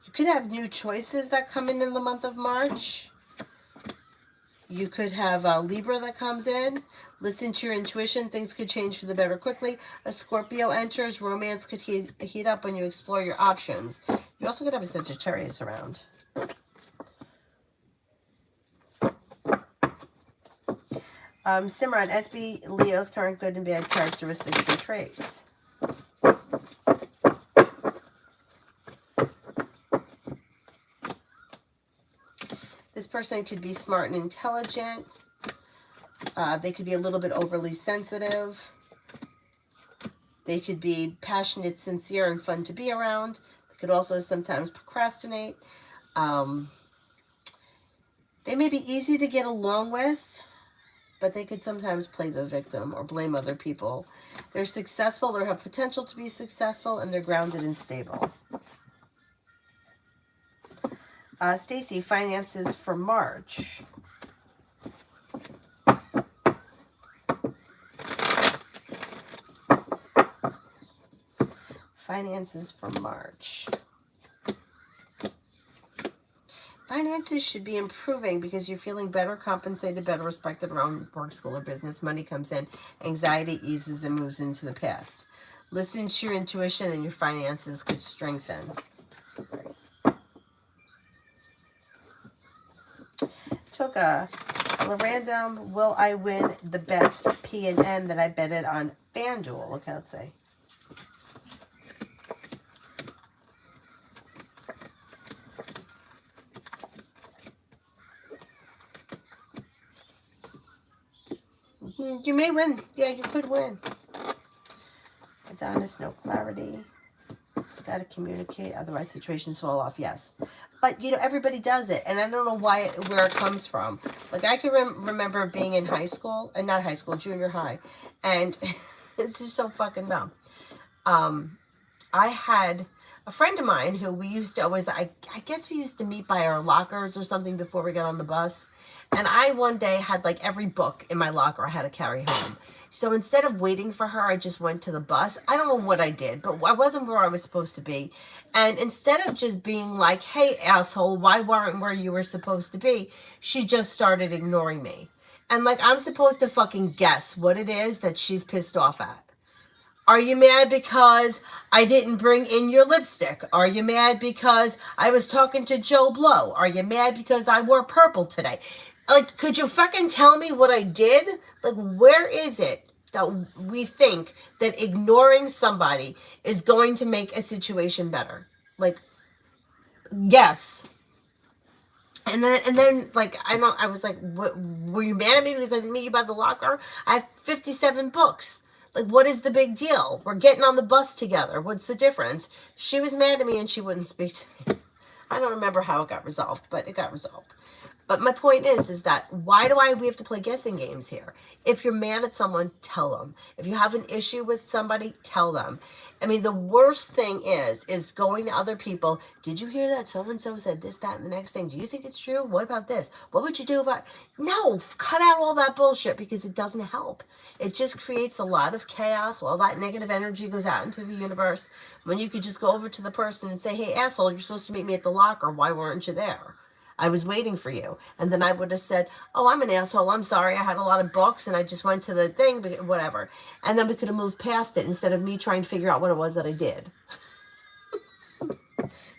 You could have new choices that come in the month of March. You could have a Libra that comes in. Listen to your intuition. Things could change for the better quickly. A Scorpio enters. Romance could heat up when you explore your options. You also could have a Sagittarius around. Simran, SB Leo's current good and bad characteristics and traits. This person could be smart and intelligent. They could be a little bit overly sensitive. They could be passionate, sincere, and fun to be around. They could also sometimes procrastinate. They may be easy to get along with, but they could sometimes play the victim or blame other people. They're successful or have potential to be successful, and they're grounded and stable. Stacy, finances for March. Finances for March. Finances should be improving because you're feeling better compensated, better respected around work, school, or business. Money comes in. Anxiety eases and moves into the past. Listen to your intuition and your finances could strengthen. Toka, random, will I win the bets P and N that I betted on FanDuel? Okay, let's see. You may win. Yeah, you could win. Adonis, no clarity. Got to communicate, otherwise situations fall off. Yes. But, you know, everybody does it. And I don't know where it comes from. Like, I can remember being in high school, and not high school, junior high. And it's just so fucking dumb. I had a friend of mine who we used to always, I guess we used to meet by our lockers or something before we got on the bus. And I one day had like every book in my locker I had to carry home. So instead of waiting for her, I just went to the bus. I don't know what I did, but I wasn't where I was supposed to be. And instead of just being like, hey, asshole, why weren't where you were supposed to be? She just started ignoring me. And like, I'm supposed to fucking guess what it is that she's pissed off at. Are you mad because I didn't bring in your lipstick? Are you mad because I was talking to Joe Blow? Are you mad because I wore purple today? Like, could you fucking tell me what I did? Like, where is it that we think that ignoring somebody is going to make a situation better? Like, yes. And then, like, I was like, what, were you mad at me because I didn't meet you by the locker? I have 57 books. Like, what is the big deal? We're getting on the bus together. What's the difference? She was mad at me and she wouldn't speak to me. I don't remember how it got resolved, but it got resolved. But my point is that why do we have to play guessing games here? If you're mad at someone, tell them. If you have an issue with somebody, tell them. I mean, the worst thing is going to other people. Did you hear that so-and-so said this, that, and the next thing? Do you think it's true? What about this? What would you do about... No, cut out all that bullshit because it doesn't help. It just creates a lot of chaos. All that negative energy goes out into the universe when you could just go over to the person and say, hey, asshole, you're supposed to meet me at the locker. Why weren't you there? I was waiting for you. And then I would have said, oh, I'm an asshole. I'm sorry. I had a lot of books and I just went to the thing, whatever. And then we could have moved past it instead of me trying to figure out what it was that I did.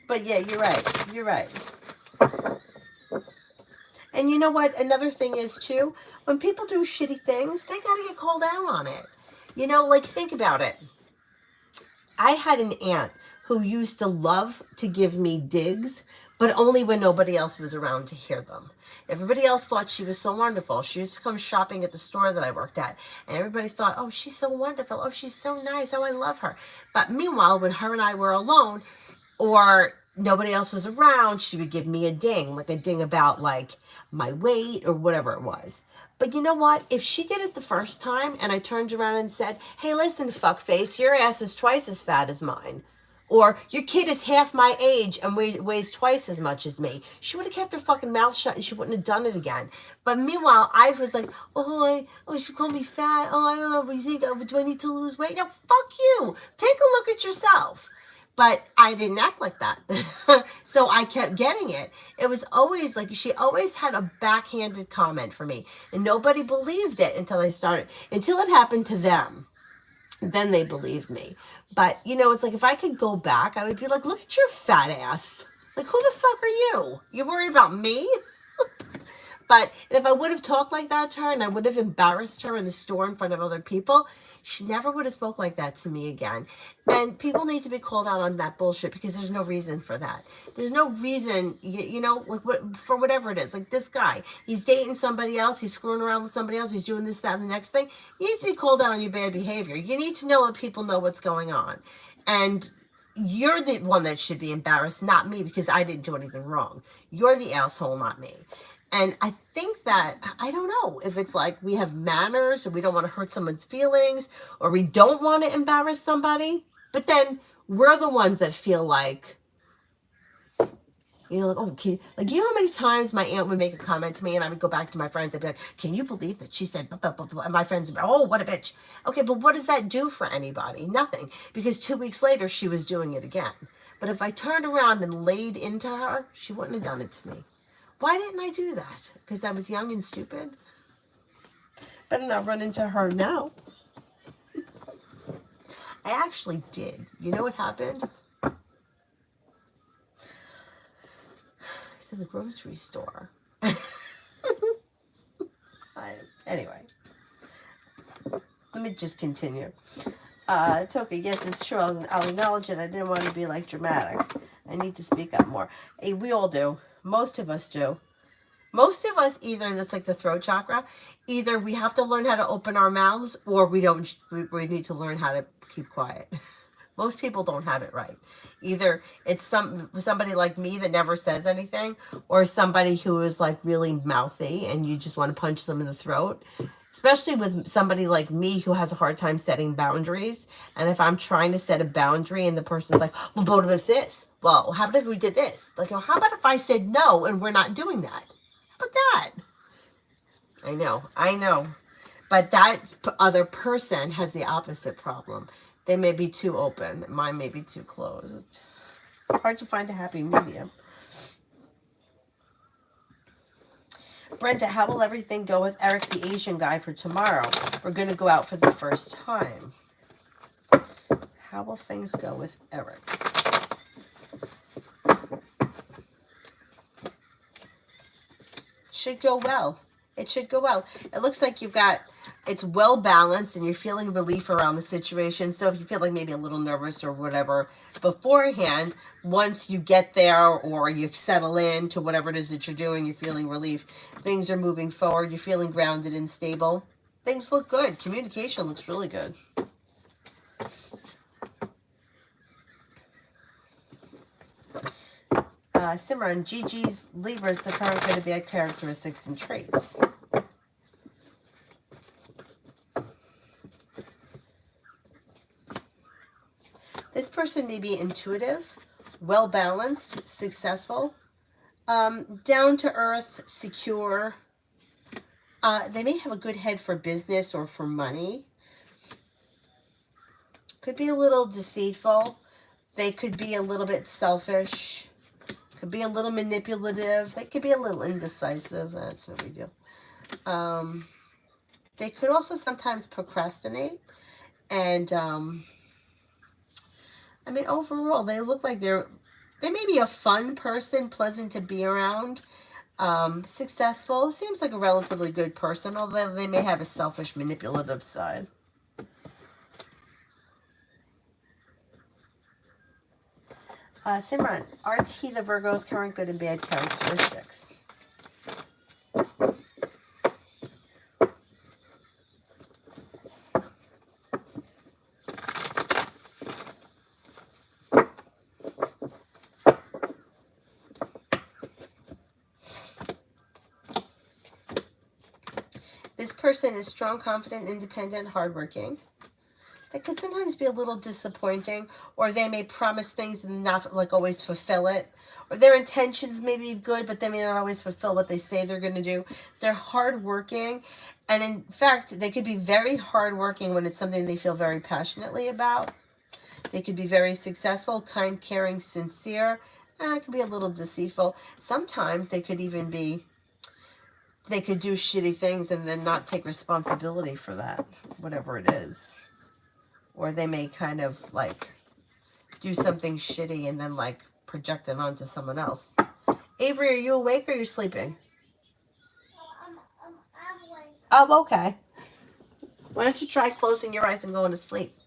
But yeah, you're right. You're right. And you know what? Another thing is too, when people do shitty things, they got to get called out on it. You know, like, think about it. I had an aunt who used to love to give me digs, but only when nobody else was around to hear them. Everybody else thought she was so wonderful. She used to come shopping at the store that I worked at, and everybody thought, oh, she's so wonderful. Oh, she's so nice. Oh, I love her. But meanwhile, when her and I were alone, or nobody else was around, she would give me a ding, like a ding about like my weight or whatever it was. But you know what? If she did it the first time and I turned around and said, hey, listen, fuckface, your ass is twice as fat as mine. Or your kid is half my age and weighs twice as much as me. She would have kept her fucking mouth shut and she wouldn't have done it again. But meanwhile, I was like, she called me fat. Oh, I don't know. What you think? Oh, do I need to lose weight? No, fuck you. Take a look at yourself. But I didn't act like that. So I kept getting it. It was always like, she always had a backhanded comment for me. And nobody believed it until it happened to them. Then they believed me. But, you know, it's like, if I could go back, I would be like, look at your fat ass. Like, who the fuck are you? You worried about me? But if I would have talked like that to her and I would have embarrassed her in the store in front of other people, she never would have spoke like that to me again. And people need to be called out on that bullshit because there's no reason for that. There's no reason, you know, like for whatever it is. Like this guy, he's dating somebody else. He's screwing around with somebody else. He's doing this, that, and the next thing. You need to be called out on your bad behavior. You need to know that people know what's going on. And you're the one that should be embarrassed, not me, because I didn't do anything wrong. You're the asshole, not me. And I think that, I don't know, if it's like we have manners or we don't want to hurt someone's feelings or we don't want to embarrass somebody, but then we're the ones that feel like, you know, like, oh, like, you know how many times my aunt would make a comment to me and I would go back to my friends and be like, can you believe that she said, blah, blah, blah, blah. And my friends would be, oh, what a bitch. Okay, but what does that do for anybody? Nothing. Because 2 weeks later, she was doing it again. But if I turned around and laid into her, she wouldn't have done it to me. Why didn't I do that? Because I was young and stupid? Better not run into her now. I actually did. You know what happened? I was at the grocery store. Anyway. Let me just continue. It's okay. Yes, it's true. I'll acknowledge it. I didn't want to be, like, dramatic. I need to speak up more. Hey, we all do. Most of us do. Most of us, either that's like the throat chakra, either we have to learn how to open our mouths, or we don't. We need to learn how to keep quiet. Most people don't have it right. Either it's somebody like me that never says anything, or somebody who is like really mouthy and you just want to punch them in the throat. Especially with somebody like me who has a hard time setting boundaries. And if I'm trying to set a boundary and the person's like, well, what about this? Well, how about if we did this? Like, well, how about if I said no and we're not doing that? How about that? I know. But that other person has the opposite problem. They may be too open. Mine may be too closed. Hard to find a happy medium. Brenda, how will everything go with Eric, the Asian guy, for tomorrow? We're going to go out for the first time. How will things go with Eric? Should go well. It should go well. It looks like it's well balanced and you're feeling relief around the situation. So if you feel like maybe a little nervous or whatever beforehand, once you get there or you settle in to whatever it is that you're doing, you're feeling relief. Things are moving forward. You're feeling grounded and stable. Things look good. Communication looks really good. Simran, Gigi's Libras, the current going to be characteristics and traits. This person may be intuitive, well-balanced, successful, down to earth, secure. They may have a good head for business or for money. Could be a little deceitful. They could be a little bit selfish. Could be a little manipulative. They could be a little indecisive. That's no big deal. They could also sometimes procrastinate. And, I mean, overall, they look like they may be a fun person, pleasant to be around, successful. Seems like a relatively good person, although they may have a selfish, manipulative side. Simran, RT the Virgo's current good and bad characteristics. This person is strong, confident, independent, hardworking. That could sometimes be a little disappointing, or they may promise things and not like always fulfill it, or their intentions may be good, but they may not always fulfill what they say they're going to do. They're hardworking, and in fact, they could be very hardworking when it's something they feel very passionately about. They could be very successful, kind, caring, sincere. It could be a little deceitful. Sometimes they could even be, they could do shitty things and then not take responsibility for that, whatever it is. Or they may kind of like do something shitty and then like project it onto someone else. Avery, are you awake or are you sleeping? I'm awake. Oh, okay. Why don't you try closing your eyes and going to sleep?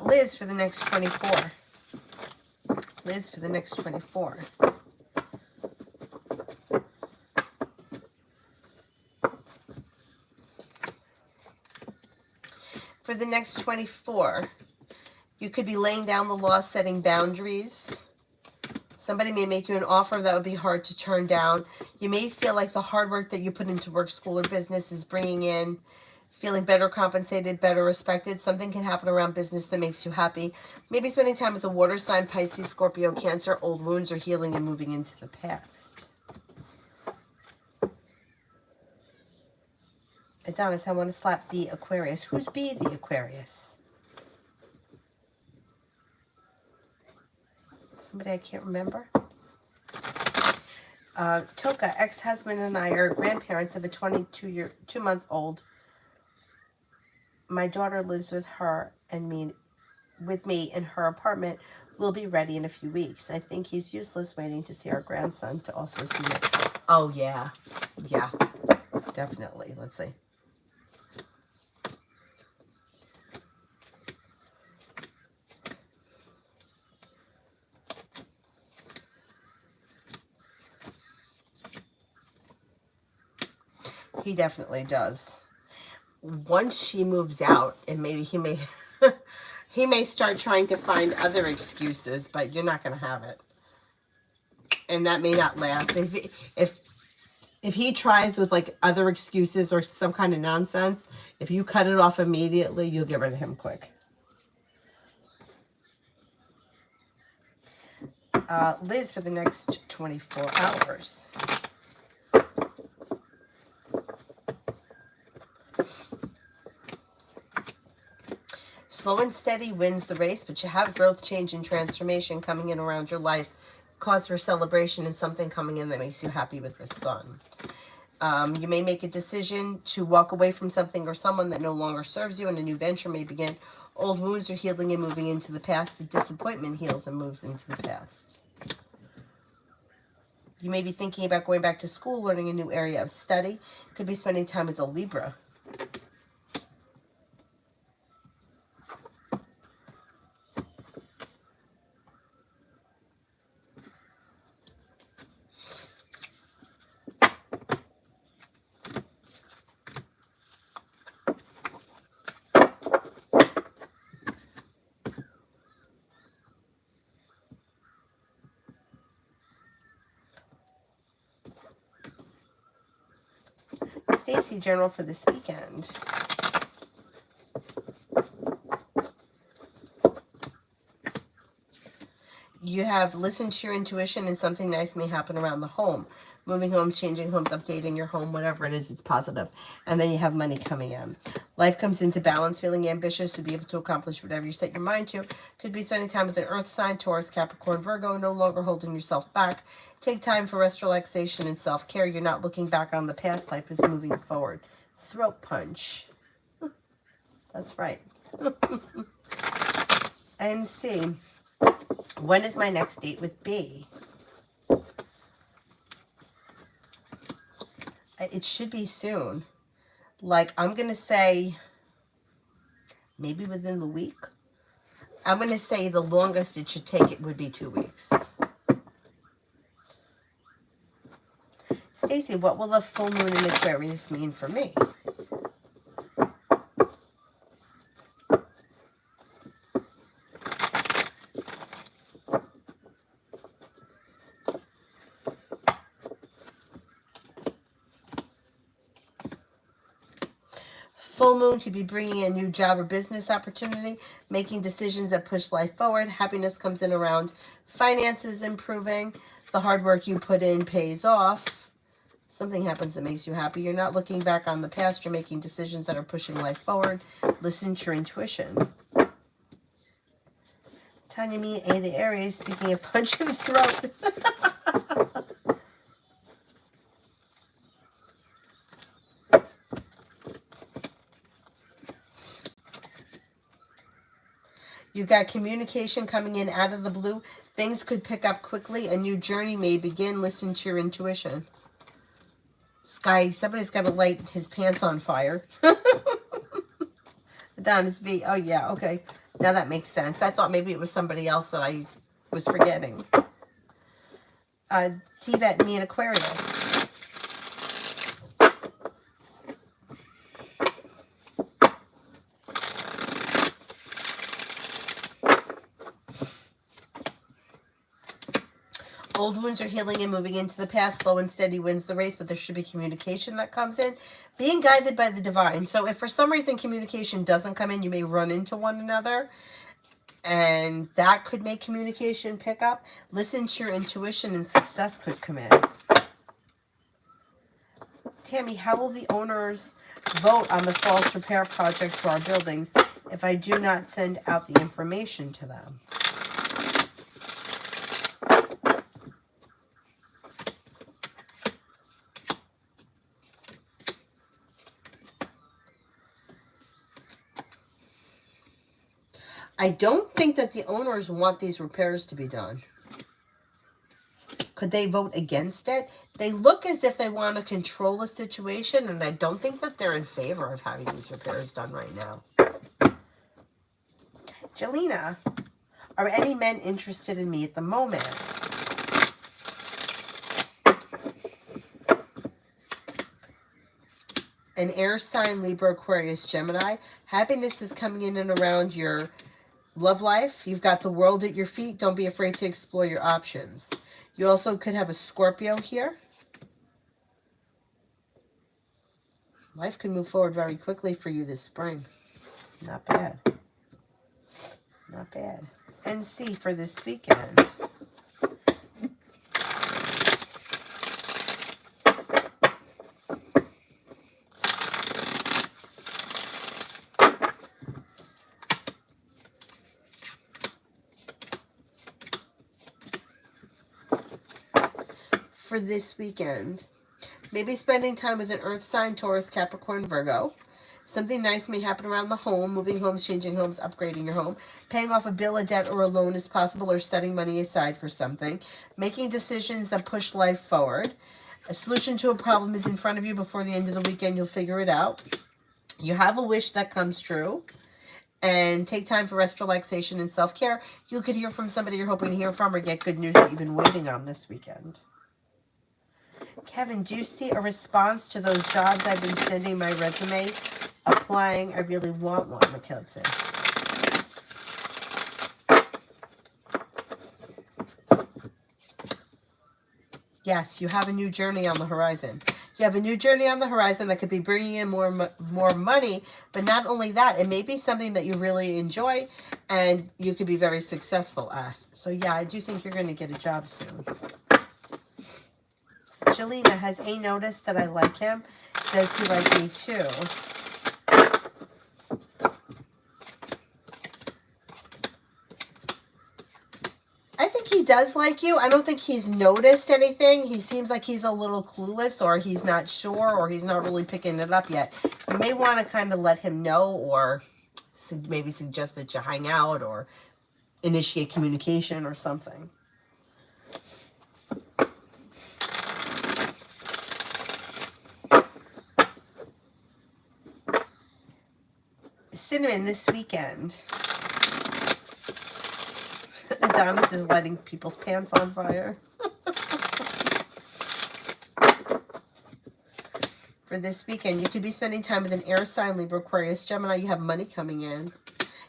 Liz for the next 24. Liz for the next 24. For the next 24, you could be laying down the law, setting boundaries. Somebody may make you an offer that would be hard to turn down. You may feel like the hard work that you put into work, school, or business is bringing in, feeling better compensated, better respected. Something can happen around business that makes you happy. Maybe spending time with a water sign, Pisces, Scorpio, Cancer. Old wounds are healing and moving into the past. Adonis, I want to slap the Aquarius. Who's B, the Aquarius? Somebody I can't remember. Toka, ex-husband and I are grandparents of a 2-month-old. My daughter lives with her and me in her apartment. We'll be ready in a few weeks. I think he's useless waiting to see our grandson to also see it. Oh, yeah. Yeah, definitely. Let's see. He definitely does. Once she moves out, and maybe he may he may start trying to find other excuses, but you're not going to have it. And that may not last. If he tries with like other excuses or some kind of nonsense, if you cut it off immediately, you'll get rid of him quick. Liz for the next 24 hours. Slow and steady wins the race, but you have growth, change, and transformation coming in around your life. Cause for celebration and something coming in that makes you happy with the sun. You may make a decision to walk away from something or someone that no longer serves you, and a new venture may begin. Old wounds are healing and moving into the past. The disappointment heals and moves into the past. You may be thinking about going back to school, learning a new area of study. Could be spending time with a Libra. Stacy, general for this weekend. You have listened to your intuition and something nice may happen around the home. Moving homes, changing homes, updating your home, whatever it is, it's positive. And then you have money coming in. Life comes into balance, feeling ambitious to be able to accomplish whatever you set your mind to. Could be spending time with an earth sign, Taurus, Capricorn, Virgo, no longer holding yourself back. Take time for rest, relaxation, and self-care. You're not looking back on the past. Life is moving forward. Throat punch. That's right. And C. When is my next date with B? It should be soon. Like, I'm going to say maybe within the week. I'm going to say the longest it should take it would be 2 weeks. Stacy, what will a full moon in Aquarius mean for me? Full moon could be bringing a new job or business opportunity, making decisions that push life forward. Happiness comes in around finances improving. The hard work you put in pays off. Something happens that makes you happy. You're not looking back on the past. You're making decisions that are pushing life forward. Listen to your intuition. Tanya, me, A, the Aries, speaking of punch in the throat. You got communication coming in out of the blue. Things could pick up quickly. A new journey may begin. Listen to your intuition. Sky, somebody's got to light his pants on fire. Don is B. Oh, yeah, okay. Now that makes sense. I thought maybe it was somebody else that I was forgetting. T-Vet, me, and Aquarius. Old wounds are healing and moving into the past. Slow and steady wins the race, but there should be communication that comes in. Being guided by the divine. So if for some reason communication doesn't come in, you may run into one another. And that could make communication pick up. Listen to your intuition and success could come in. Tammy, how will the owners vote on the falls repair project for our buildings if I do not send out the information to them? I don't think that the owners want these repairs to be done. Could they vote against it? They look as if they want to control the situation, and I don't think that they're in favor of having these repairs done right now. Jelena, are any men interested in me at the moment? An air sign, Libra, Aquarius, Gemini. Happiness is coming in and around your love life. You've got the world at your feet. Don't be afraid to explore your options. You also could have a Scorpio here. Life can move forward very quickly for you this spring. Not bad. Not bad. And see for this weekend. For this weekend, maybe spending time with an earth sign, Taurus, Capricorn, Virgo. Something nice may happen around the home. Moving homes, changing homes, upgrading your home. Paying off a bill, a debt, or a loan is possible, or setting money aside for something. Making decisions that push life forward. A solution to a problem is in front of you. Before the end of the weekend, you'll figure it out. You have a wish that comes true. And take time for rest, relaxation, and self-care. You could hear from somebody you're hoping to hear from, or get good news that you've been waiting on this weekend. Kevin, do you see a response to those jobs I've been sending my resume? Applying, I really want one, McKelson. Yes, you have a new journey on the horizon. You have a new journey on the horizon that could be bringing in more money, but not only that, it may be something that you really enjoy and you could be very successful at. So yeah, I do think you're going to get a job soon. Jelena, has A noticed that I like him? Does he like me too? I think he does like you. I don't think he's noticed anything. He seems like he's a little clueless, or he's not sure, or he's not really picking it up yet. You may want to kind of let him know, or maybe suggest that you hang out or initiate communication or something. Cinnamon, this weekend. Adonis is lighting people's pants on fire. For this weekend, you could be spending time with an air sign, Libra, Aquarius, Gemini. You have money coming in.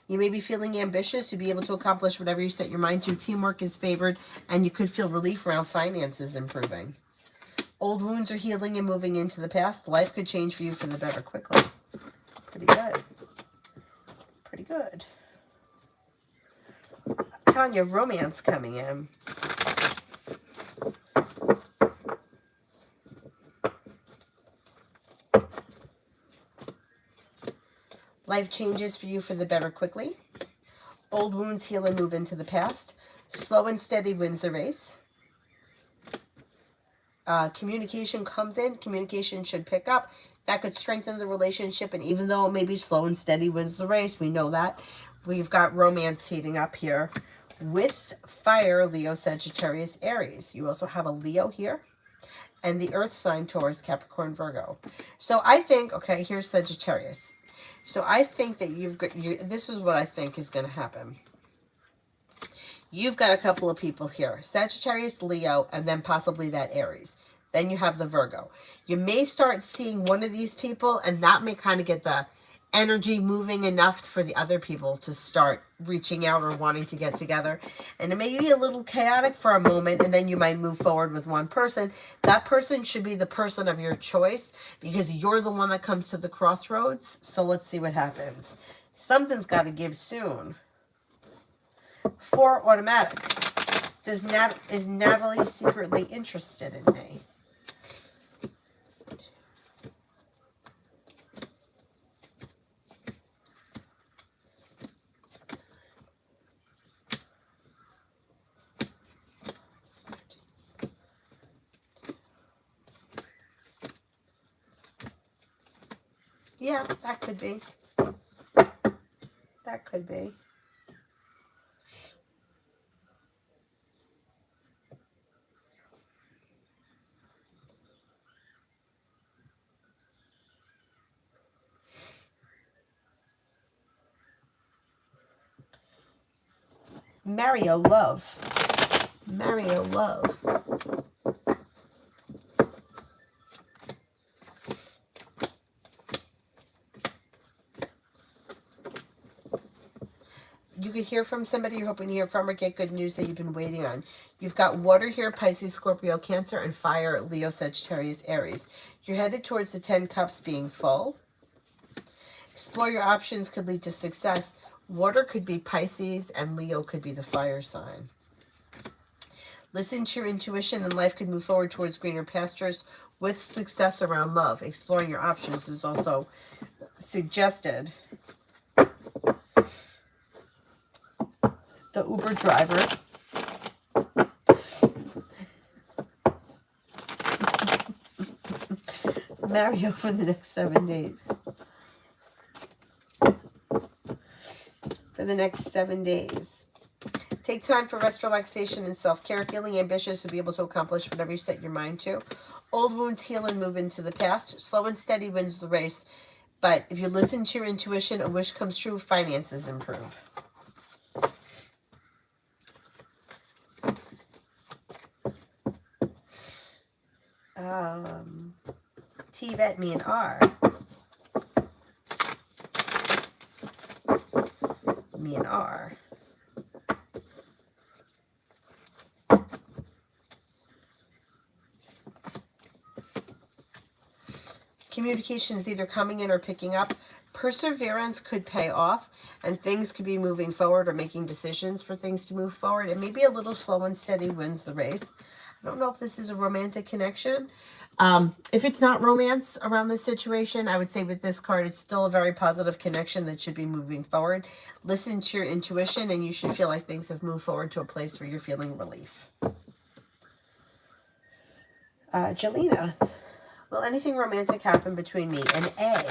You may be feeling ambitious to be able to accomplish whatever you set your mind to. Teamwork is favored, and you could feel relief around finances improving. Old wounds are healing and moving into the past. Life could change for you for the better quickly. Pretty good. Pretty good. Tanya, romance coming in. Life changes for you for the better quickly. Old wounds heal and move into the past. Slow and steady wins the race. Communication comes in. Communication should pick up. That could strengthen the relationship. And even though it may be slow and steady wins the race, we know that. We've got romance heating up here with fire, Leo, Sagittarius, Aries. You also have a Leo here. And the earth sign, Taurus, Capricorn, Virgo. So I think, okay, here's Sagittarius. So I think that you've got, this is what I think is going to happen. You've got a couple of people here. Sagittarius, Leo, and then possibly that Aries. Then you have the Virgo. You may start seeing one of these people, and that may kind of get the energy moving enough for the other people to start reaching out or wanting to get together. And it may be a little chaotic for a moment, and then you might move forward with one person. That person should be the person of your choice because you're the one that comes to the crossroads. So let's see what happens. Something's got to give soon. 4 automatic. Is Natalie secretly interested in me? Yeah, that could be. That could be. Mario Love. Mario Love. You could hear from somebody you're hoping to hear from or get good news that you've been waiting on. You've got water here, Pisces, Scorpio, Cancer, and fire, Leo, Sagittarius, Aries. You're headed towards the 10 cups being full. Explore your options could lead to success. Water could be Pisces, and Leo could be the fire sign. Listen to your intuition, and life could move forward towards greener pastures with success around love. Exploring your options is also suggested. The Uber driver. Mario for the next 7 days. For the next 7 days. Take time for rest, relaxation, and self-care. Feeling ambitious to be able to accomplish whatever you set your mind to. Old wounds heal and move into the past. Slow and steady wins the race. But if you listen to your intuition, a wish comes true, finances improve. T-Vet, me and R. Me and R. Communication is either coming in or picking up. Perseverance could pay off, and things could be moving forward or making decisions for things to move forward. And maybe a little slow and steady wins the race. I don't know if this is a romantic connection. If it's not romance around this situation, I would say with this card, it's still a very positive connection that should be moving forward. Listen to your intuition, and you should feel like things have moved forward to a place where you're feeling relief. Jelena, will anything romantic happen between me and A?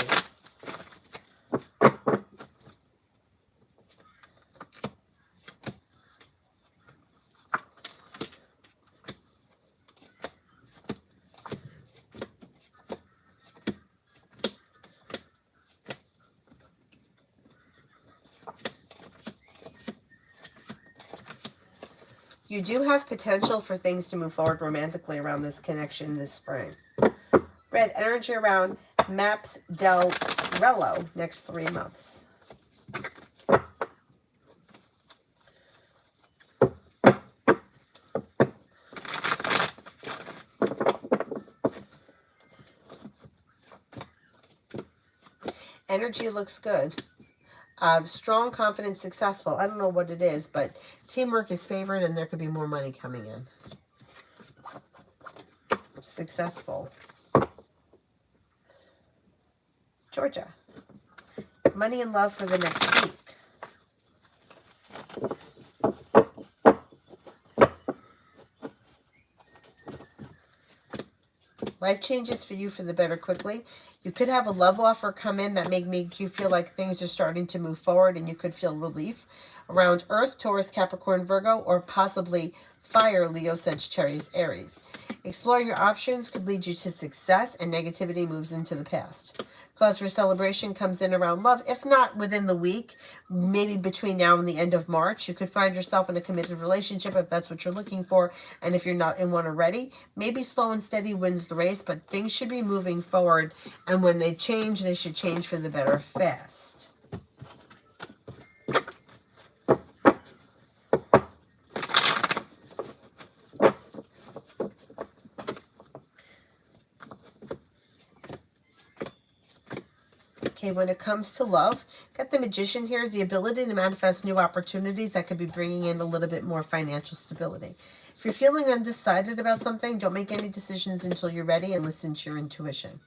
You do have potential for things to move forward romantically around this connection this spring. Red energy around Maps del Rello next 3 months. Energy looks good. Strong, confident, successful. I don't know what it is, but teamwork is favored and there could be more money coming in. Successful. Georgia. Money and love for the next week. Life changes for you for the better quickly. You could have a love offer come in that may make you feel like things are starting to move forward and you could feel relief around Earth, Taurus, Capricorn, Virgo, or possibly Fire, Leo, Sagittarius, Aries. Exploring your options could lead you to success, and negativity moves into the past. Cause for celebration comes in around love. If not within the week, maybe between now and the end of March, you could find yourself in a committed relationship if that's what you're looking for. And if you're not in one already, maybe slow and steady wins the race, but things should be moving forward. And when they change, they should change for the better fast. Okay, when it comes to love, got the Magician here, the ability to manifest new opportunities that could be bringing in a little bit more financial stability. If you're feeling undecided about something, don't make any decisions until you're ready and listen to your intuition.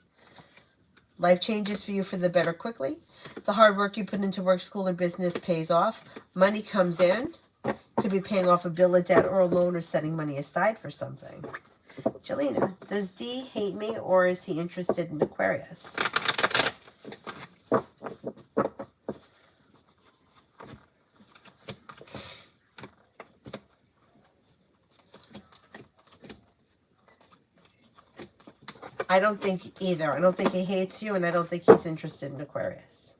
Life changes for you for the better quickly. The hard work you put into work, school, or business pays off. Money comes in. Could be paying off a bill, a debt, or a loan, or setting money aside for something. Jelena, does D hate me or is he interested in Aquarius? I don't think either. I don't think he hates you, and I don't think he's interested in Aquarius.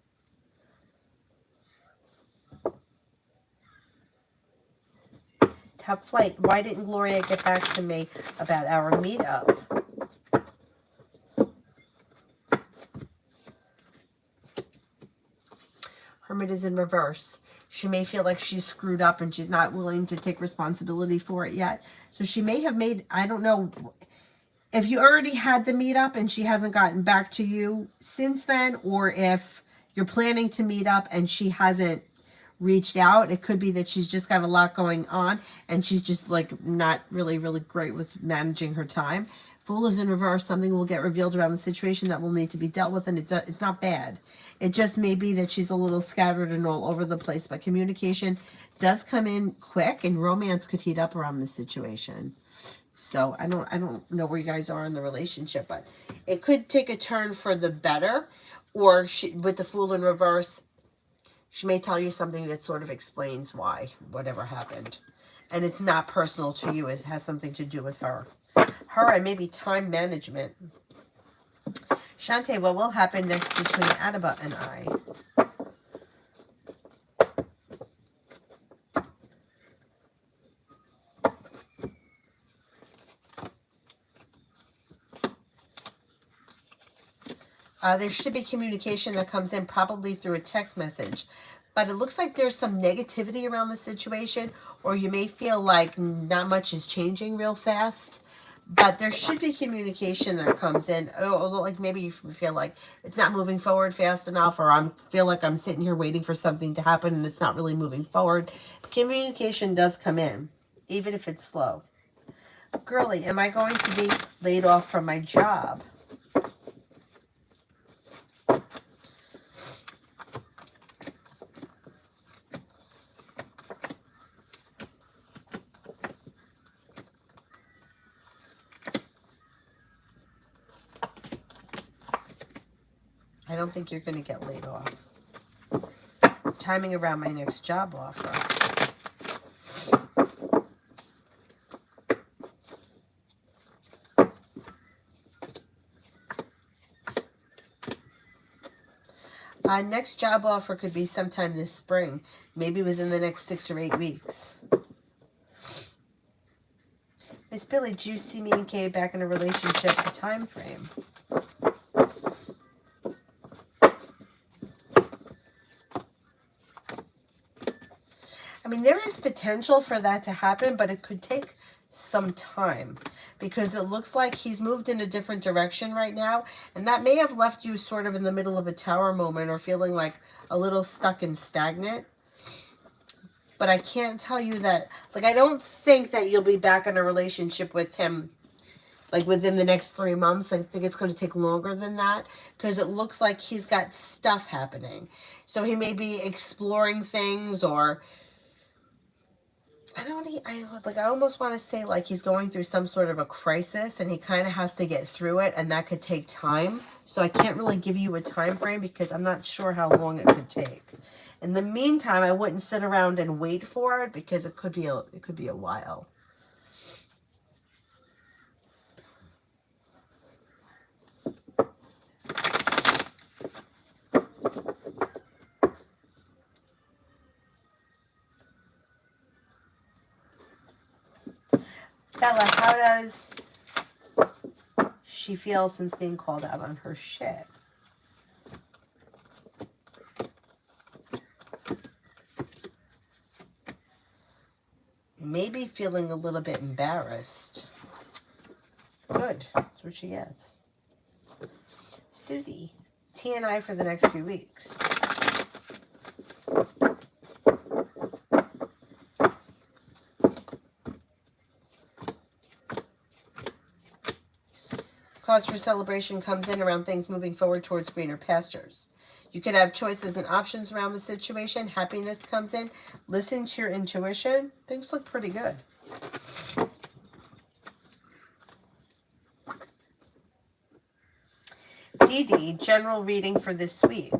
top flight. Why didn't Gloria get back to me about our meetup? Hermit is in reverse. She may feel like she's screwed up and she's not willing to take responsibility for it yet. So she may have made, I don't know, if you already had the meetup and she hasn't gotten back to you since then, or if you're planning to meet up and she hasn't reached out. It could be that she's just got a lot going on and she's just like not really great with managing her time. Fool is in reverse. Something will get revealed around the situation that will need to be dealt with, and it's not bad. It just may be that she's a little scattered and all over the place, but communication does come in quick, and romance could heat up around this situation. So I don't know where you guys are in the relationship, but it could take a turn for the better, or with the Fool in reverse, she may tell you something that sort of explains why, whatever happened. And it's not personal to you. It has something to do with her. Her and maybe time management. Shantae, what will happen next between Adaba and I? There should be communication that comes in probably through a text message. But it looks like there's some negativity around the situation, or you may feel like not much is changing real fast. But there should be communication that comes in. Or like maybe you feel like it's not moving forward fast enough, or I feel like I'm sitting here waiting for something to happen and it's not really moving forward. Communication does come in, even if it's slow. Girly, am I going to be laid off from my job? I don't think you're going to get laid off. Timing around my next job offer. Next job offer could be sometime this spring, maybe within the next 6 or 8 weeks. Miss Billy, do you see me and Kay back in a relationship time frame? I mean, there is potential for that to happen, but it could take some time because it looks like he's moved in a different direction right now, and that may have left you sort of in the middle of a tower moment or feeling like a little stuck and stagnant. But I can't tell you that, like, I don't think that you'll be back in a relationship with him like within the next 3 months. I think it's going to take longer than that because it looks like he's got stuff happening. So he may be exploring things, or I almost want to say like he's going through some sort of a crisis and he kind of has to get through it, and that could take time. So I can't really give you a time frame because I'm not sure how long it could take. In the meantime, I wouldn't sit around and wait for it because it could be a while. Bella, how does she feel since being called out on her shit? Maybe feeling a little bit embarrassed. Good. That's what she is. Susie, T and I for the next few weeks. Cause for celebration comes in around things moving forward towards greener pastures. You could have choices and options around the situation. Happiness comes in. Listen to your intuition. Things look pretty good. Dee Dee, general reading for this week.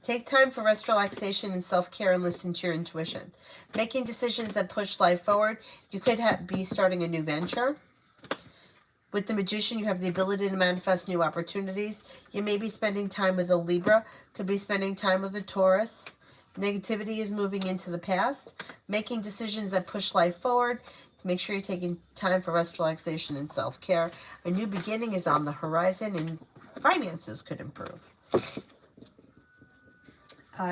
Take time for rest, relaxation, and self-care, and listen to your intuition. Making decisions that push life forward. You could be starting a new venture. With the Magician, you have the ability to manifest new opportunities. You may be spending time with a Libra, could be spending time with a Taurus. Negativity is moving into the past, making decisions that push life forward. Make sure you're taking time for rest, relaxation, and self-care. A new beginning is on the horizon, and finances could improve.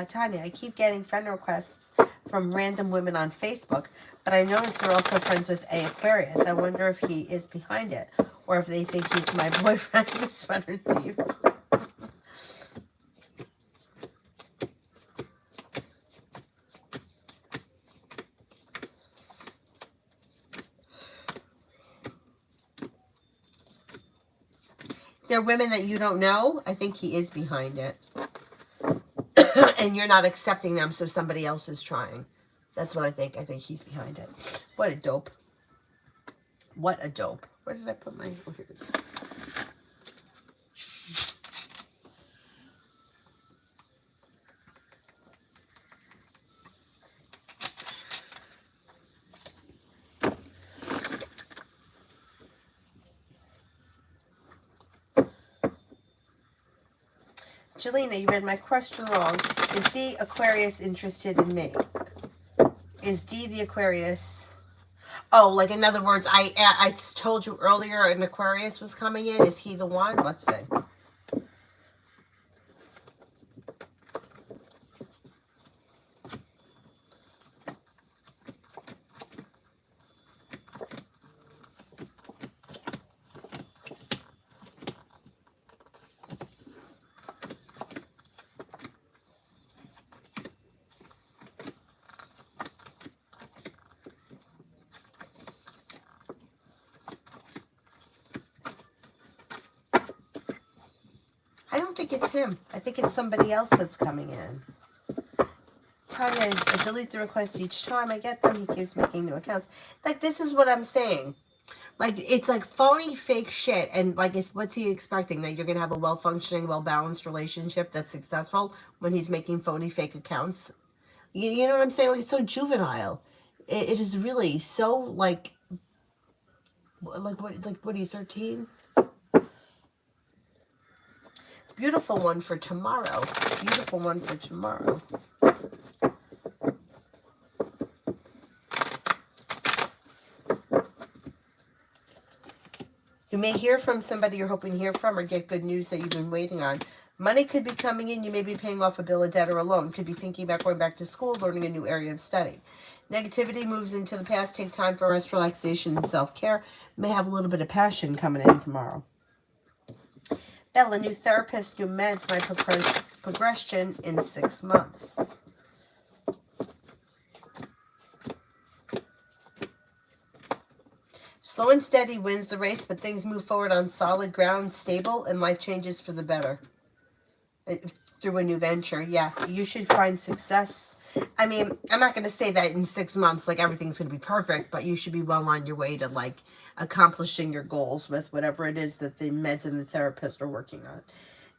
Tanya, I keep getting friend requests from random women on Facebook, but I noticed they're also friends with a Aquarius. I wonder if he is behind it, or if they think he's my boyfriend, the sweater thief. They're women that you don't know. I think he is behind it. And you're not accepting them, so somebody else is trying. That's what I think. I think he's behind it. What a dope. What a dope. Where did I put my... Oh, here it is. Jelena, you read my question wrong. Is D Aquarius interested in me? Is D the Aquarius? Oh, like in other words, I told you earlier an Aquarius was coming in. Is he the one? Let's see. I don't think it's him. I think it's somebody else that's coming in. Tanya, I delete the request each time I get them. He keeps making new accounts. Like, this is what I'm saying. Like, it's like phony, fake shit. And, like, what's he expecting? That you're going to have a well-functioning, well-balanced relationship that's successful when he's making phony, fake accounts? You know what I'm saying? Like, it's so juvenile. It is really so, like what are you, 13? Beautiful one for tomorrow. Beautiful one for tomorrow. You may hear from somebody you're hoping to hear from, or get good news that you've been waiting on. Money could be coming in. You may be paying off a bill, a debt, or a loan. Could be thinking about going back to school, learning a new area of study. Negativity moves into the past. Take time for rest, relaxation, and self-care. May have a little bit of passion coming in tomorrow. Bella, new therapist, new meds, my progression in 6 months. Slow and steady wins the race, but things move forward on solid ground, stable, and life changes for the better. Through a new venture, yeah. You should find success. I mean, I'm not going to say that in 6 months, like, everything's going to be perfect, but you should be well on your way to, like, accomplishing your goals with whatever it is that the meds and the therapist are working on.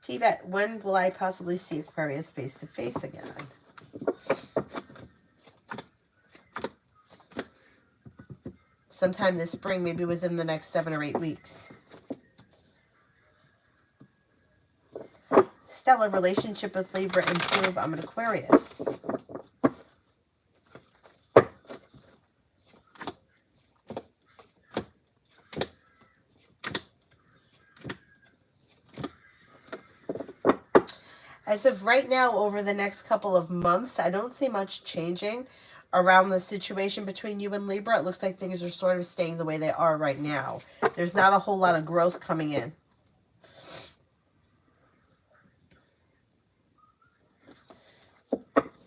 T-Vet, when will I possibly see Aquarius face-to-face again? Sometime this spring, maybe within the next 7 or 8 weeks. Stella, relationship with Libra improve. I'm an Aquarius. As of right now, over the next couple of months, I don't see much changing around the situation between you and Libra. It looks like things are sort of staying the way they are right now. There's not a whole lot of growth coming in.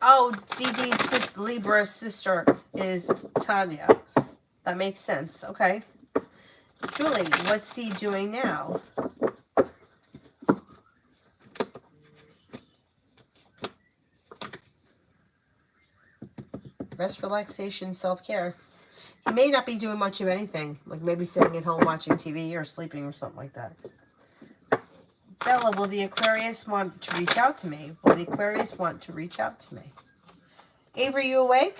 Oh, DD's Libra's sister is Tanya. That makes sense. Okay. Julie, what's he doing now? Rest, relaxation, self-care. He may not be doing much of anything, like maybe sitting at home watching TV or sleeping or something like that. Bella, will the Aquarius want to reach out to me? Will the Aquarius want to reach out to me? Avery, you awake?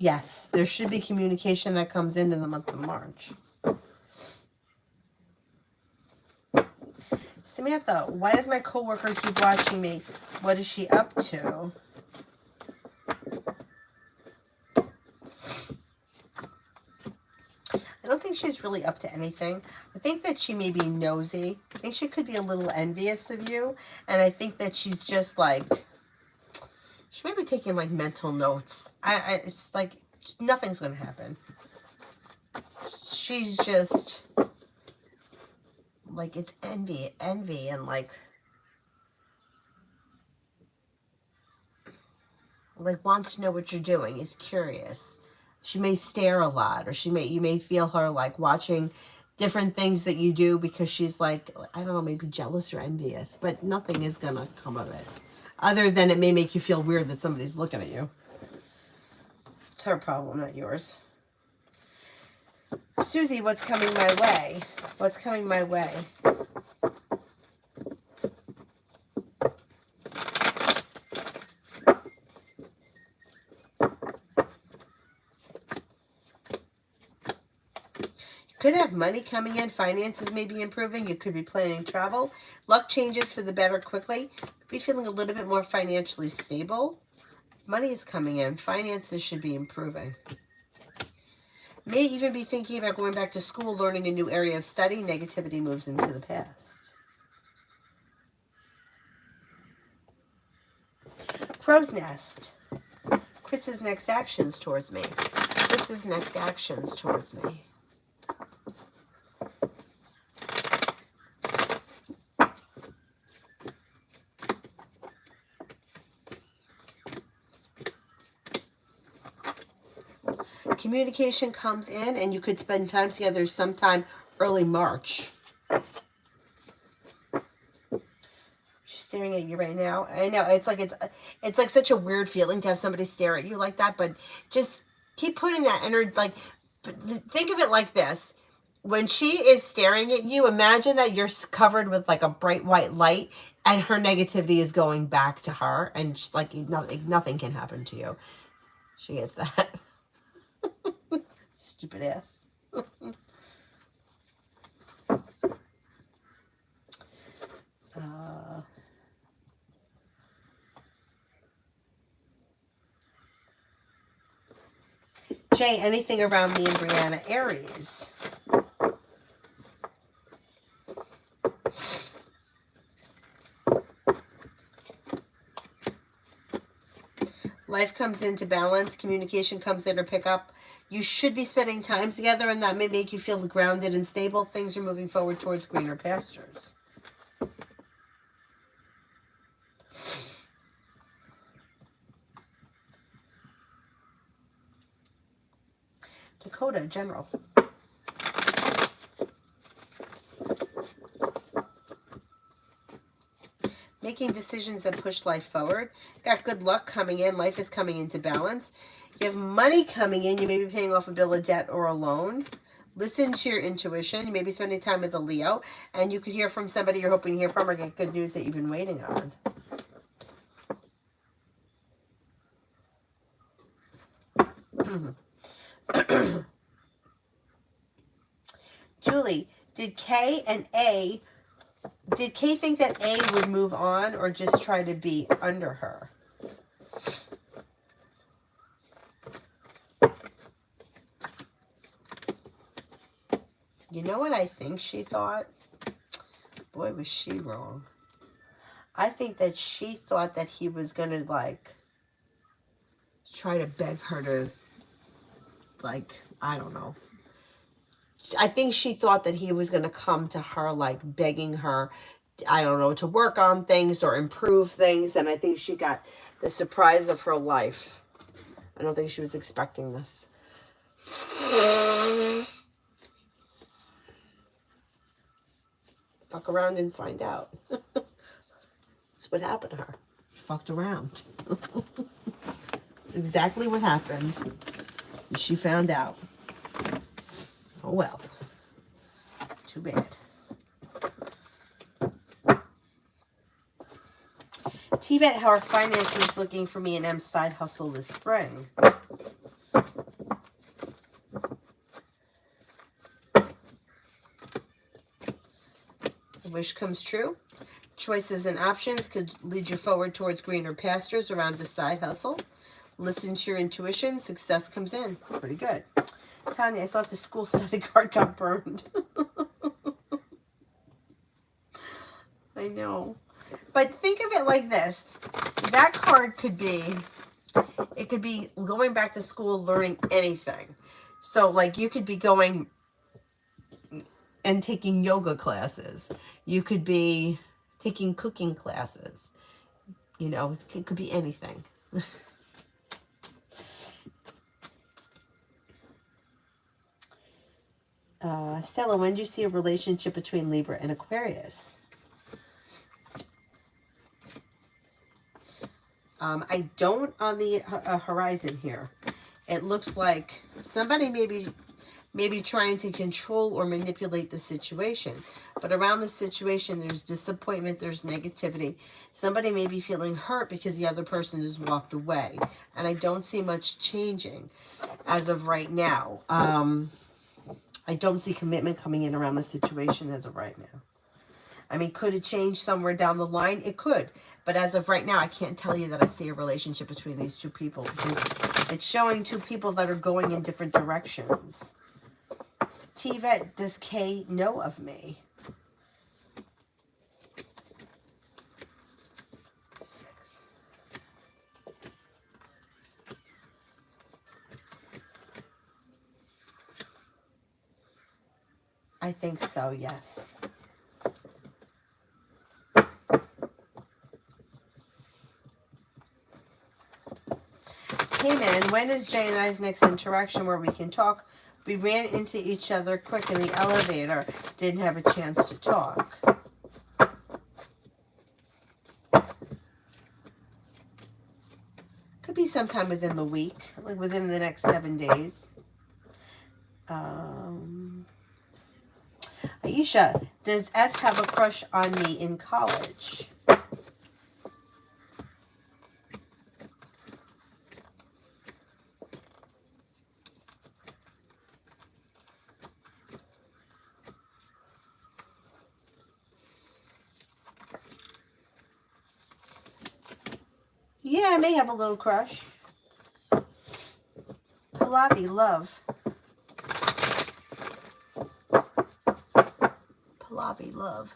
Yes, there should be communication that comes in the month of March. Samantha, why does my coworker keep watching me? What is she up to? I don't think she's really up to anything. I think that she may be nosy. I think she could be a little envious of you. And I think that she's just like, she may be taking like mental notes. It's like nothing's going to happen. She's just like, it's envy and like wants to know what you're doing, is curious. She may stare a lot, or you may feel her like watching different things that you do because she's like, I don't know, maybe jealous or envious, but nothing is gonna come of it. Other than it may make you feel weird that somebody's looking at you. It's her problem, not yours. Susie, what's coming my way? What's coming my way? Could have money coming in, finances may be improving, you could be planning travel. Luck changes for the better quickly. Be feeling a little bit more financially stable. Money is coming in, finances should be improving. May even be thinking about going back to school, learning a new area of study. Negativity moves into the past. Crow's Nest. Chris's next actions towards me. Chris's next actions towards me. Communication comes in and you could spend time together sometime early March. She's staring at you right now. I know it's like such a weird feeling to have somebody stare at you like that, but just keep putting that energy, like, think of it like this. When she is staring at you, imagine that you're covered with like a bright white light and her negativity is going back to her, and like nothing can happen to you. She gets that. Stupid ass. Jay, anything around me and Brianna? Aries. Life comes into balance. Communication comes in or pick up. You should be spending time together, and that may make you feel grounded and stable. Things are moving forward towards greener pastures. Dakota, general. Making decisions that push life forward. Got good luck coming in. Life is coming into balance. You have money coming in. You may be paying off a bill of debt or a loan. Listen to your intuition. You may be spending time with a Leo, and you could hear from somebody you're hoping to hear from or get good news that you've been waiting on. Julie, did Kay think that A would move on or just try to be under her? You know what I think she thought? Boy, was she wrong. I think that she thought that he was going to, like, try to beg her to, like, I don't know. I think she thought that he was going to come to her, like, begging her, I don't know, to work on things or improve things. And I think she got the surprise of her life. I don't think she was expecting this. Fuck around and find out. That's what happened to her. She fucked around. That's exactly what happened. And she found out. Oh well. Too bad. T-Bet, how are finances looking for me and M's side hustle this spring? Wish comes true. Choices and options could lead you forward towards greener pastures around a side hustle. Listen to your intuition. Success comes in. Pretty good. Tanya, I thought the school study card got burned. I know. But think of it like this. That card could be, it could be going back to school, learning anything. So, like, you could be going and taking yoga classes. You could be taking cooking classes. You know, it could be anything. Stella, when do you see a relationship between Libra and Aquarius? I don't on the horizon here. It looks like somebody maybe trying to control or manipulate the situation. But around the situation, there's disappointment, there's negativity. Somebody may be feeling hurt because the other person has walked away. And I don't see much changing as of right now. I don't see commitment coming in around the situation as of right now. I mean, could it change somewhere down the line? It could. But as of right now, I can't tell you that I see a relationship between these two people, because it's showing two people that are going in different directions. T-Vet, does Kay know of me? 6. I think so, yes. Hey man, when is Jay and I's next interaction where we can talk? We ran into each other quick in the elevator. Didn't have a chance to talk. Could be sometime within the week, like within the next 7 days. Aisha, does S have a crush on me in college? Yeah, I may have a little crush. Pallavi, love. Pallavi, love.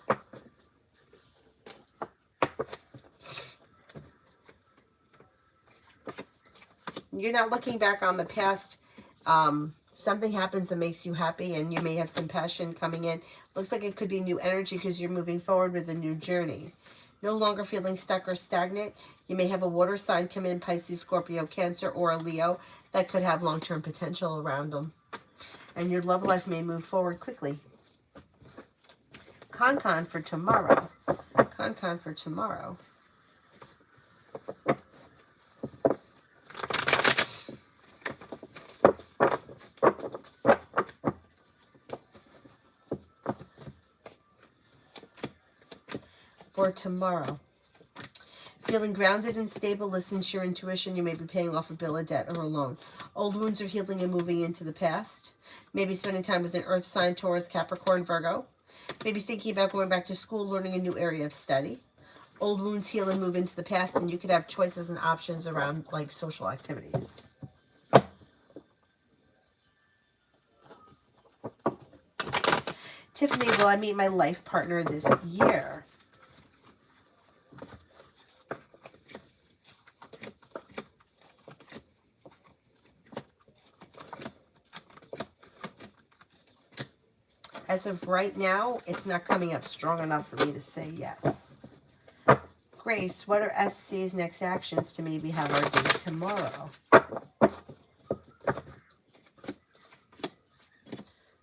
You're not looking back on the past. Something happens that makes you happy, and you may have some passion coming in. Looks like it could be new energy because you're moving forward with a new journey. No longer feeling stuck or stagnant. You may have a water sign come in, Pisces, Scorpio, Cancer, or a Leo, that could have long-term potential around them. And your love life may move forward quickly. Con for tomorrow. Con for tomorrow. For tomorrow. Feeling grounded and stable, listen to your intuition. You may be paying off a bill, a debt, or a loan. Old wounds are healing and moving into the past. Maybe spending time with an earth sign, Taurus, Capricorn, Virgo. Maybe thinking about going back to school, learning a new area of study. Old wounds heal and move into the past, and you could have choices and options around like social activities. Tiffany, will I meet my life partner this year? As of right now, it's not coming up strong enough for me to say yes. Grace, what are SC's next actions to maybe have our date tomorrow?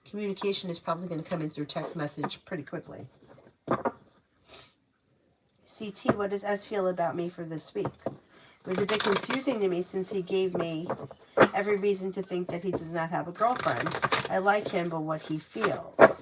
Communication is probably going to come in through text message pretty quickly. CT, what does S feel about me for this week? It was a bit confusing to me since he gave me every reason to think that he does not have a girlfriend. I like him, but what he feels.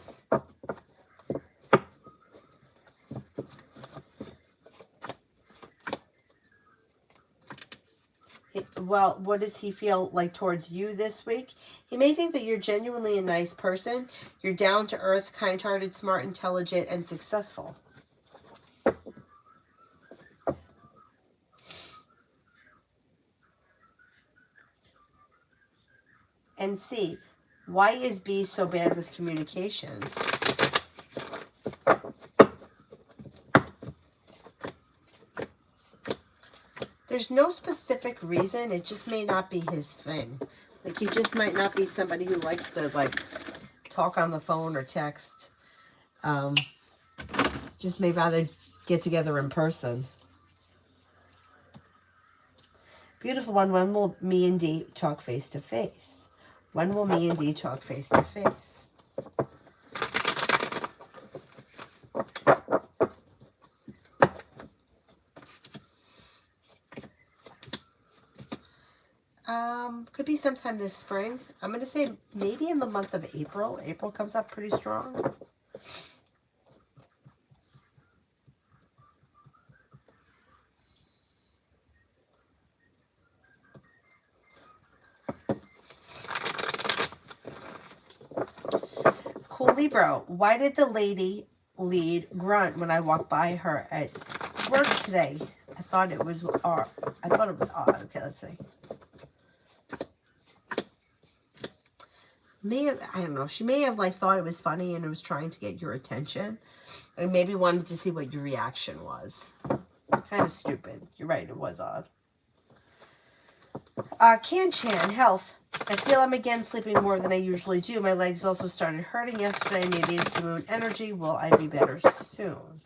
Well, what does he feel like towards you this week? He may think that you're genuinely a nice person. You're down to earth, kind-hearted, smart, intelligent, and successful. And C, why is B so bad with communication? There's no specific reason. It just may not be his thing. Like, he just might not be somebody who likes to, like, talk on the phone or text. Just may rather get together in person. Beautiful one, when will me and D talk face to face? When will me and D talk face to face? Could be sometime this spring. I'm going to say maybe in the month of April. April comes up pretty strong. Cool Libra, why did the lady lead grunt when I walked by her at work today? I thought it was odd. Okay, let's see. I don't know. She may have like thought it was funny and it was trying to get your attention, and maybe wanted to see what your reaction was. Kind of stupid. You're right. It was odd. Can-Chan, health. I feel I'm again sleeping more than I usually do. My legs also started hurting yesterday. Maybe it's the moon energy. Will I be better soon?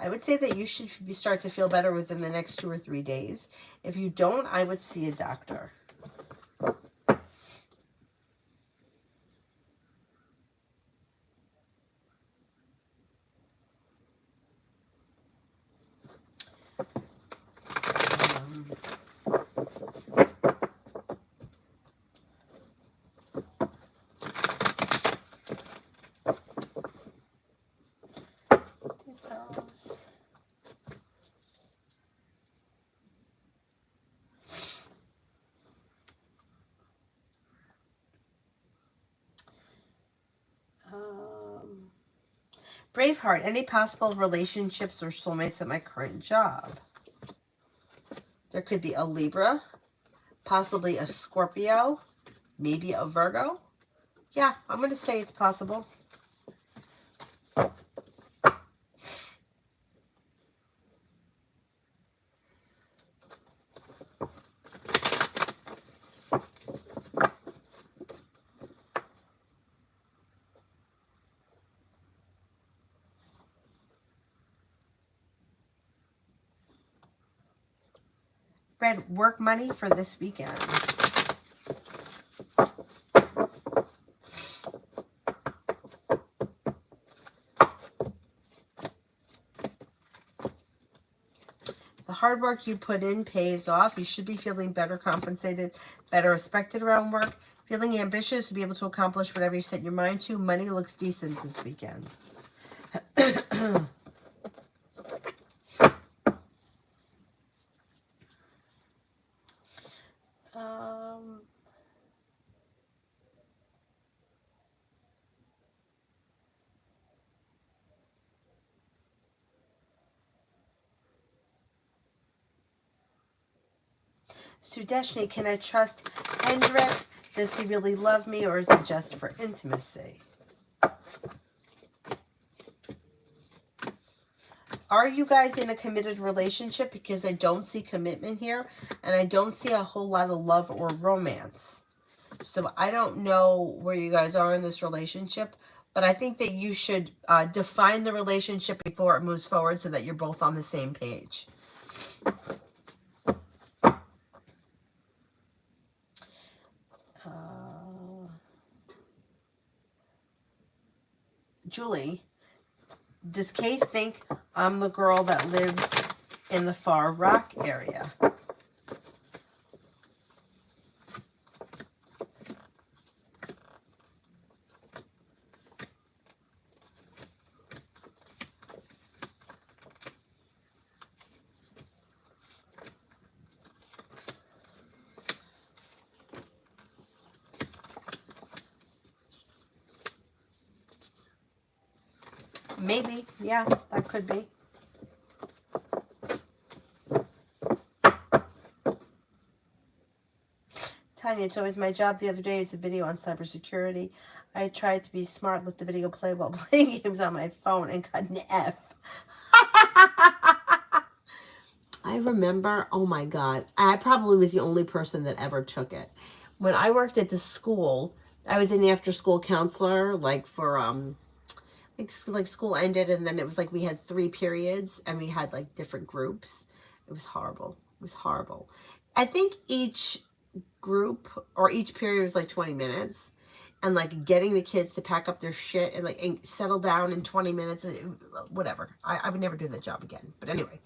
I would say that you should start to feel better within the next 2 or 3 days. If you don't, I would see a doctor. Braveheart, any possible relationships or soulmates at my current job? There could be a Libra, possibly a Scorpio, maybe a Virgo. Yeah, I'm going to say it's possible. Red, work money for this weekend. The hard work you put in pays off. You should be feeling better compensated, better respected around work. Feeling ambitious to be able to accomplish whatever you set your mind to. Money looks decent this weekend. Sudeshni, can I trust Hendrik? Does he really love me, or is it just for intimacy? Are you guys in a committed relationship? Because I don't see commitment here, and I don't see a whole lot of love or romance. So I don't know where you guys are in this relationship, but I think that you should define the relationship before it moves forward so that you're both on the same page. Julie, does Kate think I'm the girl that lives in the Far Rock area? Maybe. Yeah, that could be. Tanya, it's always my job. The other day, it's a video on cybersecurity. I tried to be smart, let the video play while playing games on my phone, and got an F. I remember, oh my God, I probably was the only person that ever took it. When I worked at the school, I was an after-school counselor, like for like school ended, and then it was like we had 3 periods, and we had like different groups. It was horrible. It was horrible. I think each group or each period was like 20 minutes, and like getting the kids to pack up their shit and like and settle down in 20 minutes and whatever. I would never do that job again. But anyway,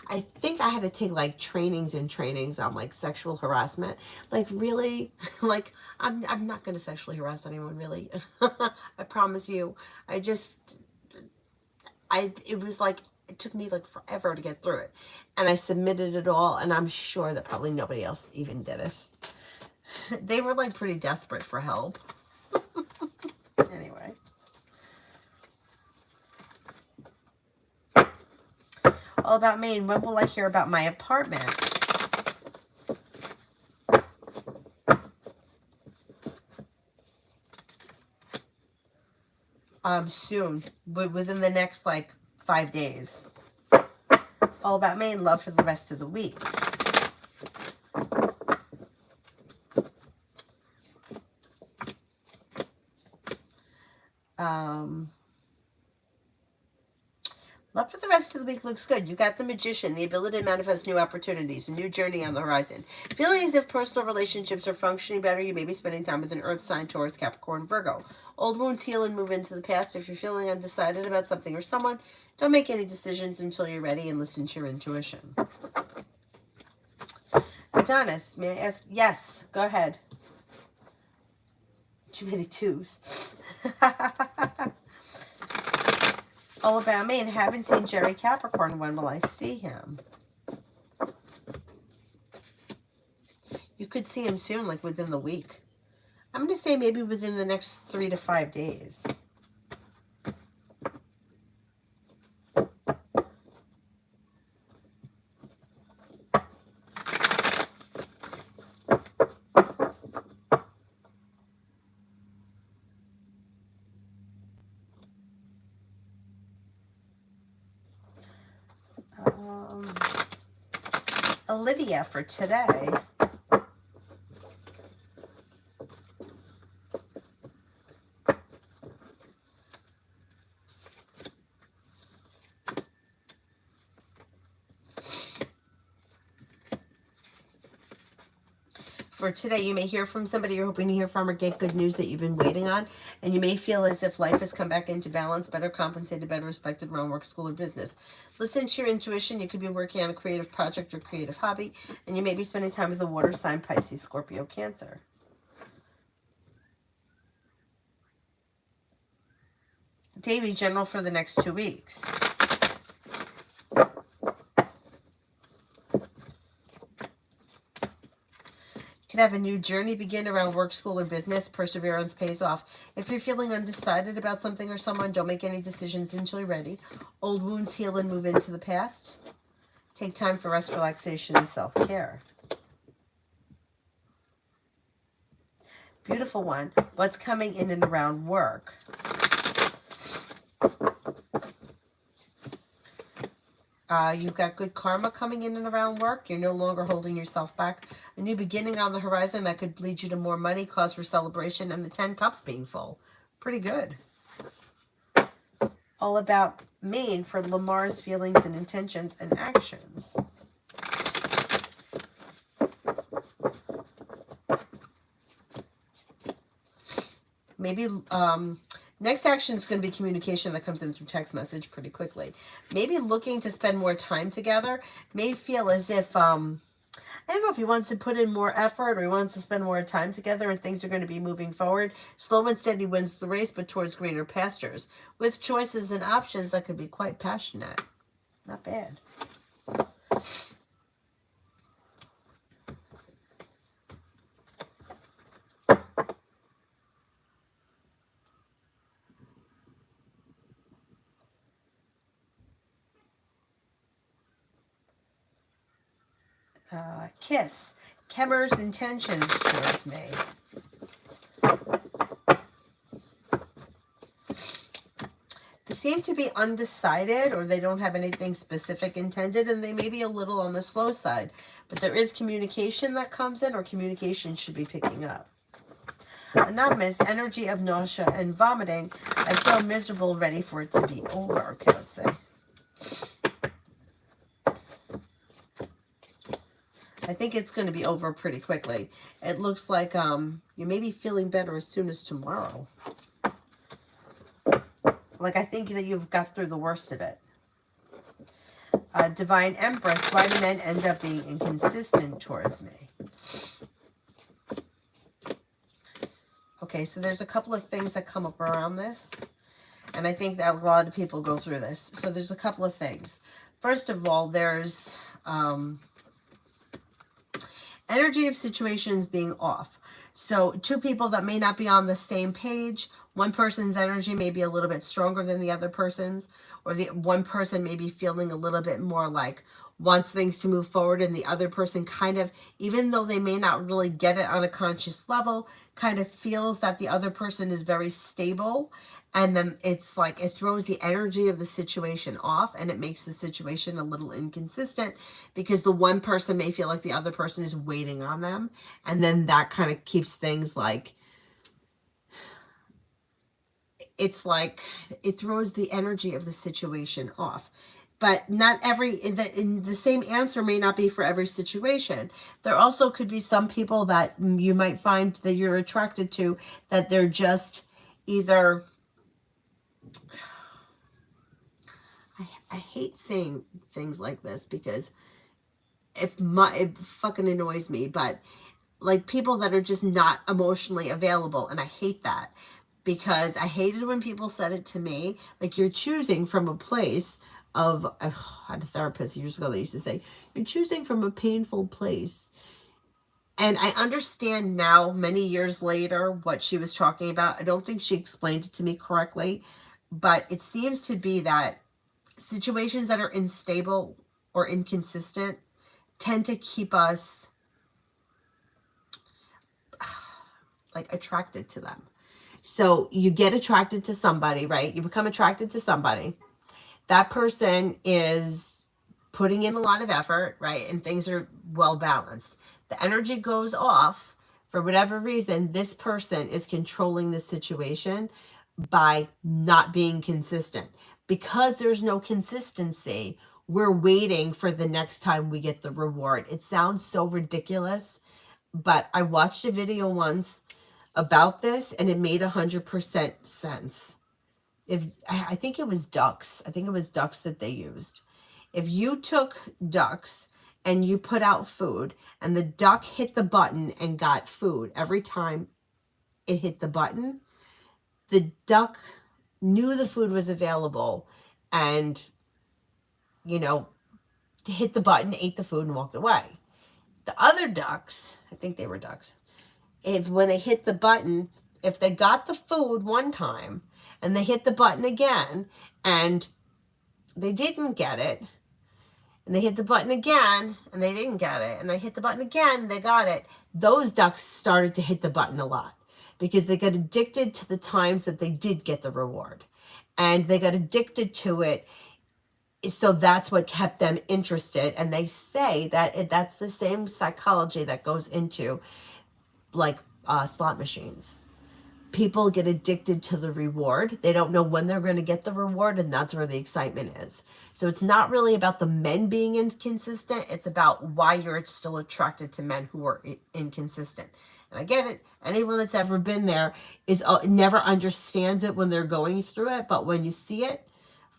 I think I had to take like trainings on like sexual harassment. Like really, like I'm not going to sexually harass anyone really. I promise you. It was like, it took me like forever to get through it. And I submitted it all, and I'm sure that probably nobody else even did it. They were like pretty desperate for help. Anyway. All about Maine. When will I hear about my apartment? Soon. Within the next like 5 days. All about Maine. Love for the rest of the week. Love for the rest of the week looks good. You got the Magician, the ability to manifest new opportunities, a new journey on the horizon. Feeling as if personal relationships are functioning better, you may be spending time with an Earth sign, Taurus, Capricorn, Virgo. Old wounds heal and move into the past. If you're feeling undecided about something or someone, don't make any decisions until you're ready and listen to your intuition. Adonis, may I ask? Yes, go ahead. Too many twos. All about me, and haven't seen Jerry Capricorn. When will I see him? You could see him soon, like within the week. I'm going to say maybe within the next 3 to 5 days. Olivia for today. For today, you may hear from somebody you're hoping to hear from or get good news that you've been waiting on. And you may feel as if life has come back into balance, better compensated, better respected around work, school, or business. Listen to your intuition. You could be working on a creative project or creative hobby. And you may be spending time with a water sign, Pisces, Scorpio, Cancer. Daily general for the next 2 weeks. You can have a new journey begin around work, school, or business. Perseverance pays off. If you're feeling undecided about something or someone, don't make any decisions until you're ready. Old wounds heal and move into the past. Take time for rest, relaxation, and self-care. Beautiful one. What's coming in and around work? You've got good karma coming in and around work. You're no longer holding yourself back. A new beginning on the horizon that could lead you to more money, cause for celebration, and the 10 cups being full. Pretty good. All about Maine for Lamar's feelings and intentions and actions. Maybe next action is going to be communication that comes in through text message pretty quickly. Maybe looking to spend more time together. May feel as if, I don't know if he wants to put in more effort or he wants to spend more time together and things are going to be moving forward. Slow and steady wins the race, but towards greener pastures. With choices and options that could be quite passionate. Not bad. Kiss. Kemmer's intentions towards me. They seem to be undecided, or they don't have anything specific intended, and they may be a little on the slow side. But there is communication that comes in, or communication should be picking up. Anonymous, energy of nausea and vomiting. I feel miserable, ready for it to be over. Okay, let's see. I think it's going to be over pretty quickly. It looks like you may be feeling better as soon as tomorrow. Like, I think that you've got through the worst of it. Divine Empress. Why do men end up being inconsistent towards me? Okay, so there's a couple of things that come up around this. And I think that a lot of people go through this. So there's a couple of things. First of all, there's energy of situations being off. So two people that may not be on the same page. One person's energy may be a little bit stronger than the other person's, or the one person may be feeling a little bit more like wants things to move forward, and the other person kind of, even though they may not really get it on a conscious level, kind of feels that the other person is very stable, and then it's like it throws the energy of the situation off, and it makes the situation a little inconsistent, because the one person may feel like the other person is waiting on them, and then that kind of keeps things like, it's like it throws the energy of the situation off. But not the same answer may not be for every situation. There also could be some people that you might find that you're attracted to, that they're just either, I hate saying things like this because it fucking annoys me, but like people that are just not emotionally available, and I hate that. Because I hated when people said it to me, like you're choosing from a place of, I had a therapist years ago that used to say, you're choosing from a painful place. And I understand now, many years later, what she was talking about. I don't think she explained it to me correctly, but it seems to be that situations that are unstable or inconsistent tend to keep us like attracted to them. So you get attracted to somebody, right? You become attracted to somebody. That person is putting in a lot of effort, right? And things are well balanced. The energy goes off for whatever reason. This person is controlling the situation by not being consistent. Because there's no consistency, we're waiting for the next time we get the reward. It sounds so ridiculous, but I watched a video once about this, and it made 100% sense. I think it was ducks. I think it was ducks that they used. If you took ducks and you put out food, and the duck hit the button and got food every time it hit the button, the duck knew the food was available and, hit the button, ate the food, and walked away. The other ducks, I think they were ducks, when they hit the button, if they got the food one time and they hit the button again and they didn't get it, and they hit the button again and they didn't get it, and they hit the button again and they got it, those ducks started to hit the button a lot because they got addicted to the times that they did get the reward, and they got addicted to it. So that's what kept them interested. And they say that that's the same psychology that goes into like slot machines. People get addicted to the reward. They don't know when they're going to get the reward, and that's where the excitement is. So it's not really about the men being inconsistent. It's about why you're still attracted to men who are inconsistent. And I get it. Anyone that's ever been there never understands it when they're going through it, but when you see it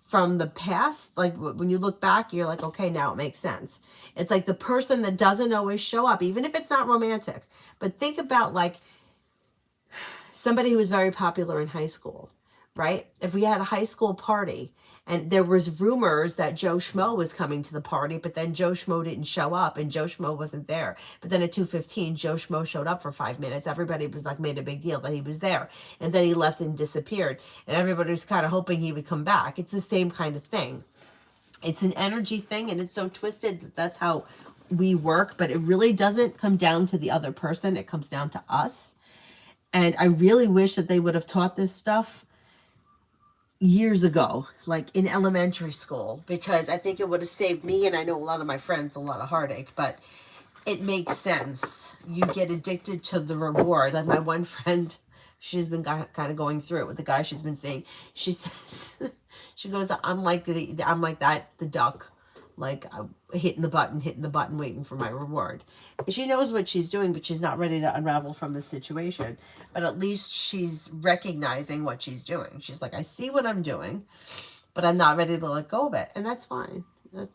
from the past, like when you look back, you're like, okay, now it makes sense. It's like the person that doesn't always show up, even if it's not romantic. But think about like somebody who was very popular in high school, right? If we had a high school party and there was rumors that Joe Schmo was coming to the party, but then Joe Schmo didn't show up and Joe Schmo wasn't there. But then at 2:15, Joe Schmo showed up for 5 minutes. Everybody was like, made a big deal that he was there. And then he left and disappeared. And everybody was kind of hoping he would come back. It's the same kind of thing. It's an energy thing, and it's so twisted that that's how we work, but it really doesn't come down to the other person. It comes down to us. And I really wish that they would have taught this stuff years ago, like in elementary school, because I think it would have saved me, and I know a lot of my friends, a lot of heartache, but it makes sense. You get addicted to the reward. Like my one friend, she's been kind of going through it with the guy she's been seeing. She says, she goes, I'm like the duck, like hitting the button, waiting for my reward. And she knows what she's doing, but she's not ready to unravel from the situation. But at least she's recognizing what she's doing. She's like, I see what I'm doing, but I'm not ready to let go of it, and that's fine.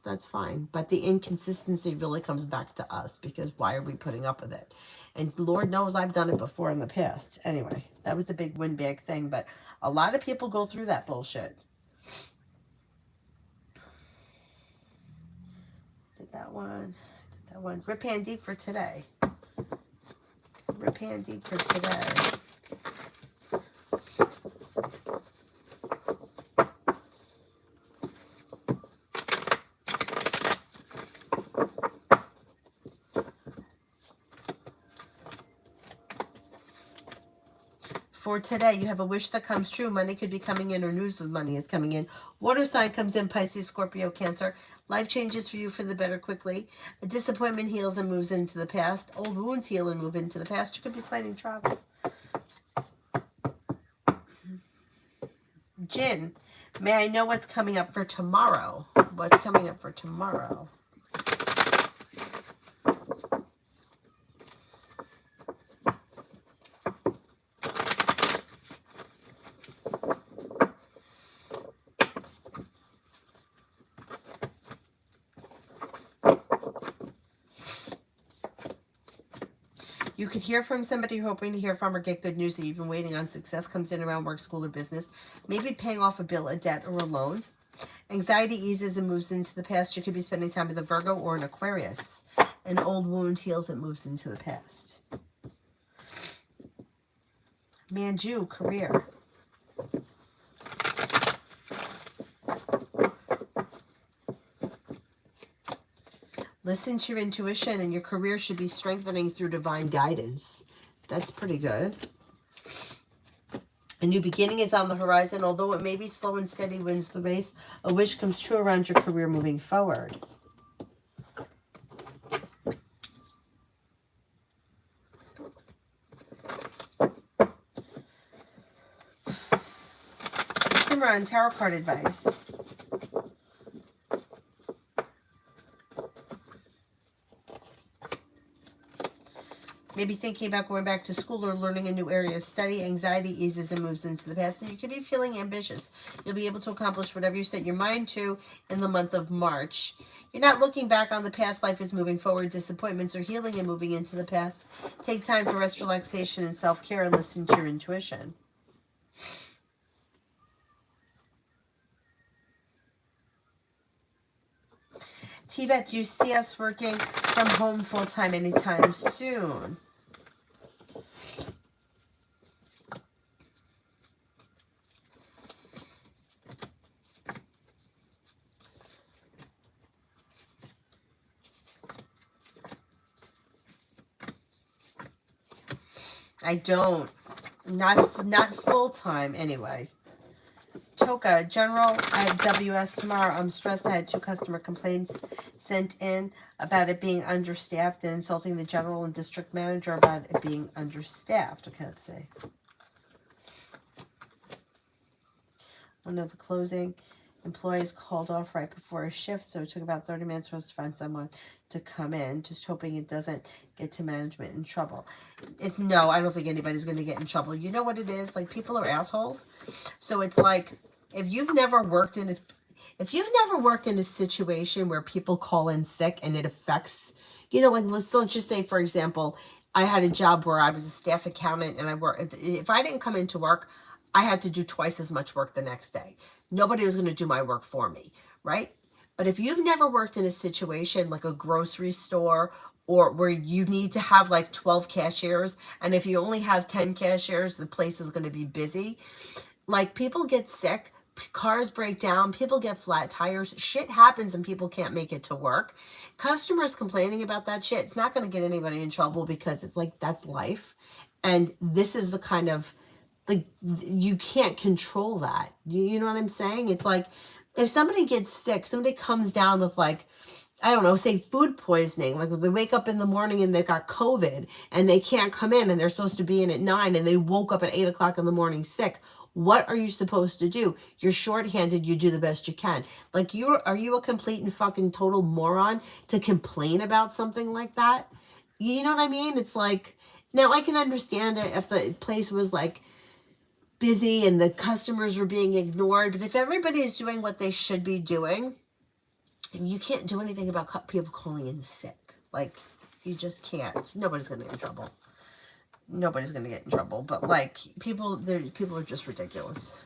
That's fine. But the inconsistency really comes back to us, because why are we putting up with it? And Lord knows I've done it before in the past. Anyway, that was the big windbag thing, but a lot of people go through that bullshit. Did that one. Rip hand deep for today. Rip hand deep for today. For today, you have a wish that comes true. Money could be coming in, or news of money is coming in. Water sign comes in, Pisces, Scorpio, Cancer. Life changes for you for the better quickly. A disappointment heals and moves into the past. Old wounds heal and move into the past. You could be planning travel. Jin, may I know what's coming up for tomorrow? What's coming up for tomorrow? You could hear from somebody you're hoping to hear from, or get good news that you've been waiting on. Success comes in around work, school, or business. Maybe paying off a bill, a debt, or a loan. Anxiety eases and moves into the past. You could be spending time with a Virgo or an Aquarius. An old wound heals and moves into the past. Manju, career. Listen to your intuition, and your career should be strengthening through divine guidance. That's pretty good. A new beginning is on the horizon. Although it may be slow and steady wins the race, a wish comes true around your career moving forward. Simran, tarot card advice. Maybe thinking about going back to school or learning a new area of study. Anxiety eases and moves into the past. And you could be feeling ambitious. You'll be able to accomplish whatever you set your mind to in the month of March. You're not looking back on the past. Life is moving forward. Disappointments are healing and moving into the past. Take time for rest, relaxation, and self-care, and listen to your intuition. Tivet, do you see us working from home full-time anytime soon? I don't. Not full-time anyway. Toka, General, I have WS tomorrow. I'm stressed. I had 2 customer complaints sent in about it being understaffed and insulting the general and district manager about it being understaffed. Okay, let's see. One of the closing employees called off right before a shift, so it took about 30 minutes for us to find someone to come in, just hoping it doesn't get to management in trouble. No, I don't think anybody's going to get in trouble. You know what it is? Like, people are assholes. So it's like, if you've never worked in a situation where people call in sick and it affects, like let's just say, for example, I had a job where I was a staff accountant, and if I didn't come into work, I had to do twice as much work the next day. Nobody was going to do my work for me, right? But if you've never worked in a situation like a grocery store, or where you need to have like 12 cashiers, and if you only have 10 cashiers, the place is going to be busy. Like, people get sick Cars break down, people get flat tires, shit happens and people can't make it to work. Customers complaining about that shit, it's not going to get anybody in trouble because it's like, that's life. And this is the kind of, like, you can't control that. You know what I'm saying? It's like, if somebody gets sick, somebody comes down with like, I don't know, say food poisoning, like they wake up in the morning and they've got COVID and they can't come in and they're supposed to be in at 9 and they woke up at 8 o'clock in the morning sick. What are you supposed to do? You're shorthanded. You do the best you can. Like, are you a complete and fucking total moron to complain about something like that? You know what I mean? It's like, now I can understand it if the place was like busy and the customers were being ignored, but if everybody is doing what they should be doing, you can't do anything about people calling in sick. Like, you just can't. Nobody's gonna get in trouble. Nobody's gonna get in trouble. But like, people are just ridiculous.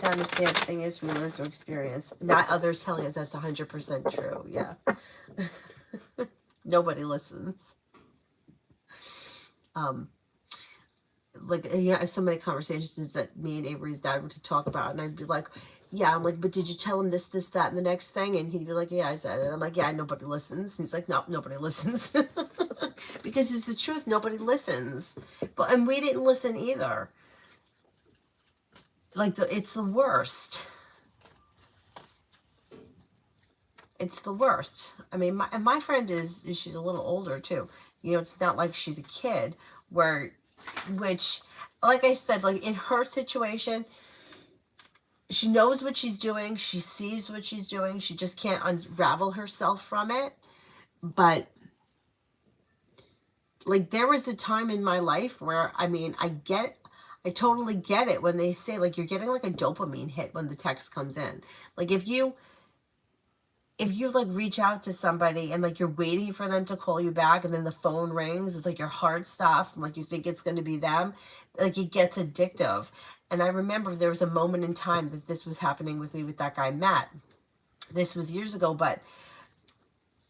The sad thing is, we learn through experience, not others telling us that's 100% true. Yeah. Nobody listens. Like, yeah, so many conversations that me and Avery's dad would talk about, and I'd be like, yeah, I'm like, but did you tell him this, that, and the next thing? And he'd be like, yeah, I said it. I'm like, yeah, nobody listens. And he's like, no, nobody listens. Because it's the truth, nobody listens. And we didn't listen either. Like, it's the worst. It's the worst. I mean, my friend she's a little older too. You know, it's not like she's a kid which, like I said, like in her situation, she knows what she's doing. She sees what she's doing. She just can't unravel herself from it. But like, there was a time in my life where, I mean, I totally get it when they say, like, you're getting like a dopamine hit when the text comes in. Like, if you like reach out to somebody and like you're waiting for them to call you back and then the phone rings, it's like your heart stops and like you think it's going to be them, like it gets addictive. And I remember there was a moment in time that this was happening with me with that guy, Matt. This was years ago, but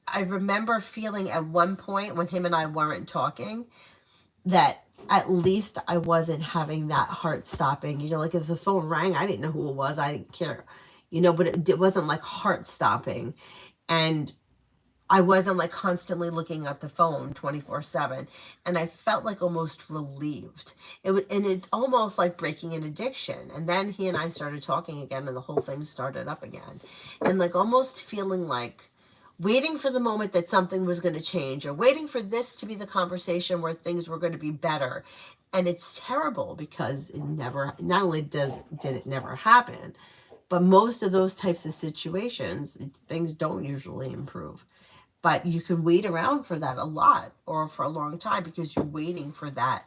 I remember feeling at one point when him and I weren't talking that at least I wasn't having that heart stopping, you know, like if the phone rang, I didn't know who it was. I didn't care. You know, but it wasn't like heart stopping. And I wasn't like constantly looking at the phone 24/7. And I felt like almost relieved. And it's almost like breaking an addiction. And then he and I started talking again and the whole thing started up again. And like almost feeling like waiting for the moment that something was going to change, or waiting for this to be the conversation where things were going to be better. And it's terrible because it never, not only did it never happen, but most of those types of situations, things don't usually improve. But you can wait around for that a lot or for a long time because you're waiting for that.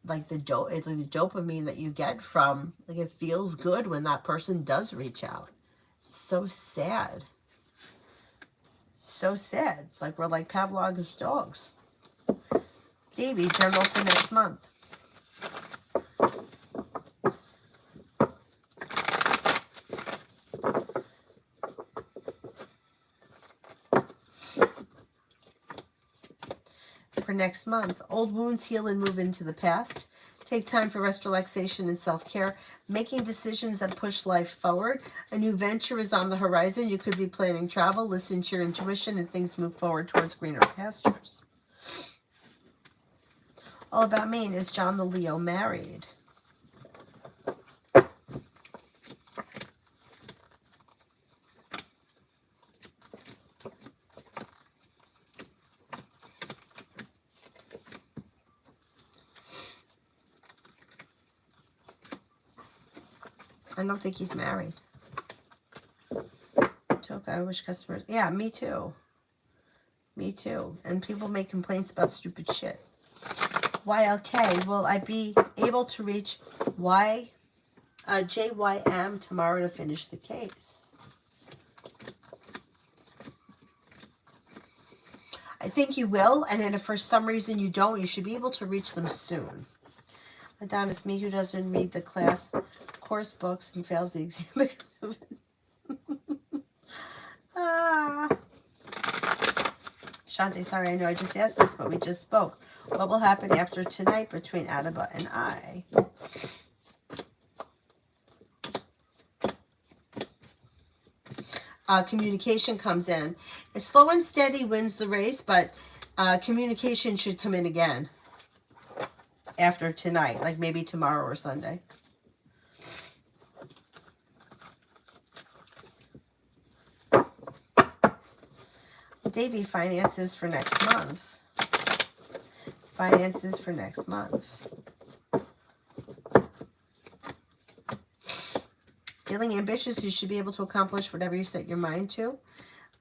Like it's like the dopamine that you get from, like, it feels good when that person does reach out. So sad. So sad. It's like we're like Pavlov's dogs. Davey, journal for next month. For next month, old wounds heal and move into the past. Take time for rest, relaxation, and self-care. Making decisions that push life forward. A new venture is on the horizon. You could be planning travel. Listen to your intuition and things move forward towards greener pastures. All about me. Is John the Leo married? I don't think he's married. Toka, I wish customers... Yeah, me too. Me too. And people make complaints about stupid shit. YLK, will I be able to reach JYM tomorrow to finish the case? I think you will, and then if for some reason you don't, you should be able to reach them soon. Adonis, me who doesn't read the course books and fails the exam because of it. Shanti, sorry, I know I just asked this, but we just spoke. What will happen after tonight between Adaba and I? Communication comes in. Slow and steady wins the race, but communication should come in again after tonight, like maybe tomorrow or Sunday. Davey, finances for next month. Finances for next month. Feeling ambitious, you should be able to accomplish whatever you set your mind to.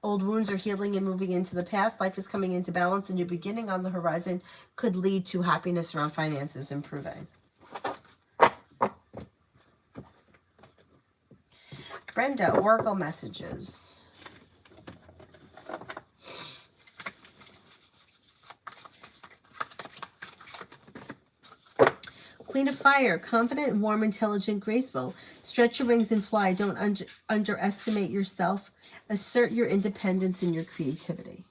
Old wounds are healing and moving into the past. Life is coming into balance. A new beginning on the horizon could lead to happiness around finances improving. Brenda, Oracle messages. Queen of Fire, confident, warm, intelligent, graceful. Stretch your wings and fly. Don't underestimate yourself. Assert your independence and your creativity.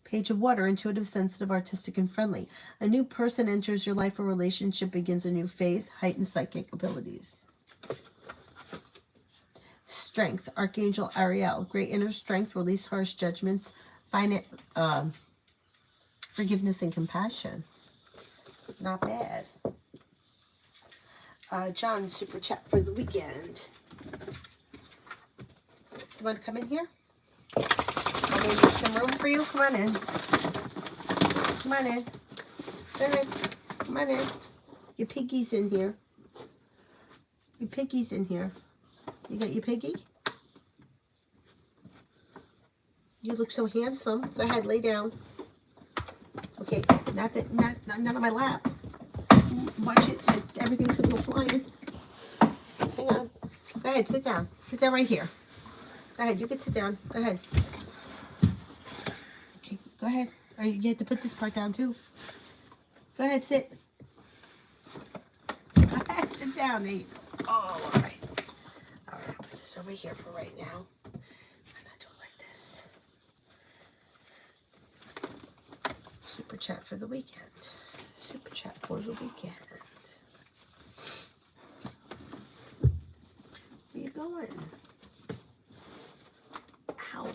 Page of Water, intuitive, sensitive, artistic, and friendly. A new person enters your life. A relationship begins a new phase. Heightened psychic abilities. Strength, Archangel Ariel. Great inner strength. Release harsh judgments. Find forgiveness and compassion. Not bad. John, super chat for the weekend. You want to come in here? I'll make some room for you. Come on in. Come on in. Go ahead. Come on in. Your piggy's in here. Your piggy's in here. You got your piggy? You look so handsome. Go ahead, lay down. Okay, not on my lap. Watch it. Everything's gonna go flying. Hang on. Go ahead, sit down. Sit down right here. Go ahead, you can sit down. Go ahead. Okay, go ahead. You have to put this part down too. Go ahead, sit. Go ahead, sit down. There you go. Oh, all right. All right, I'll put this over here for right now. I'm gonna do it like this. Super chat for the weekend. Super chat for the weekend. Where you going? Ow.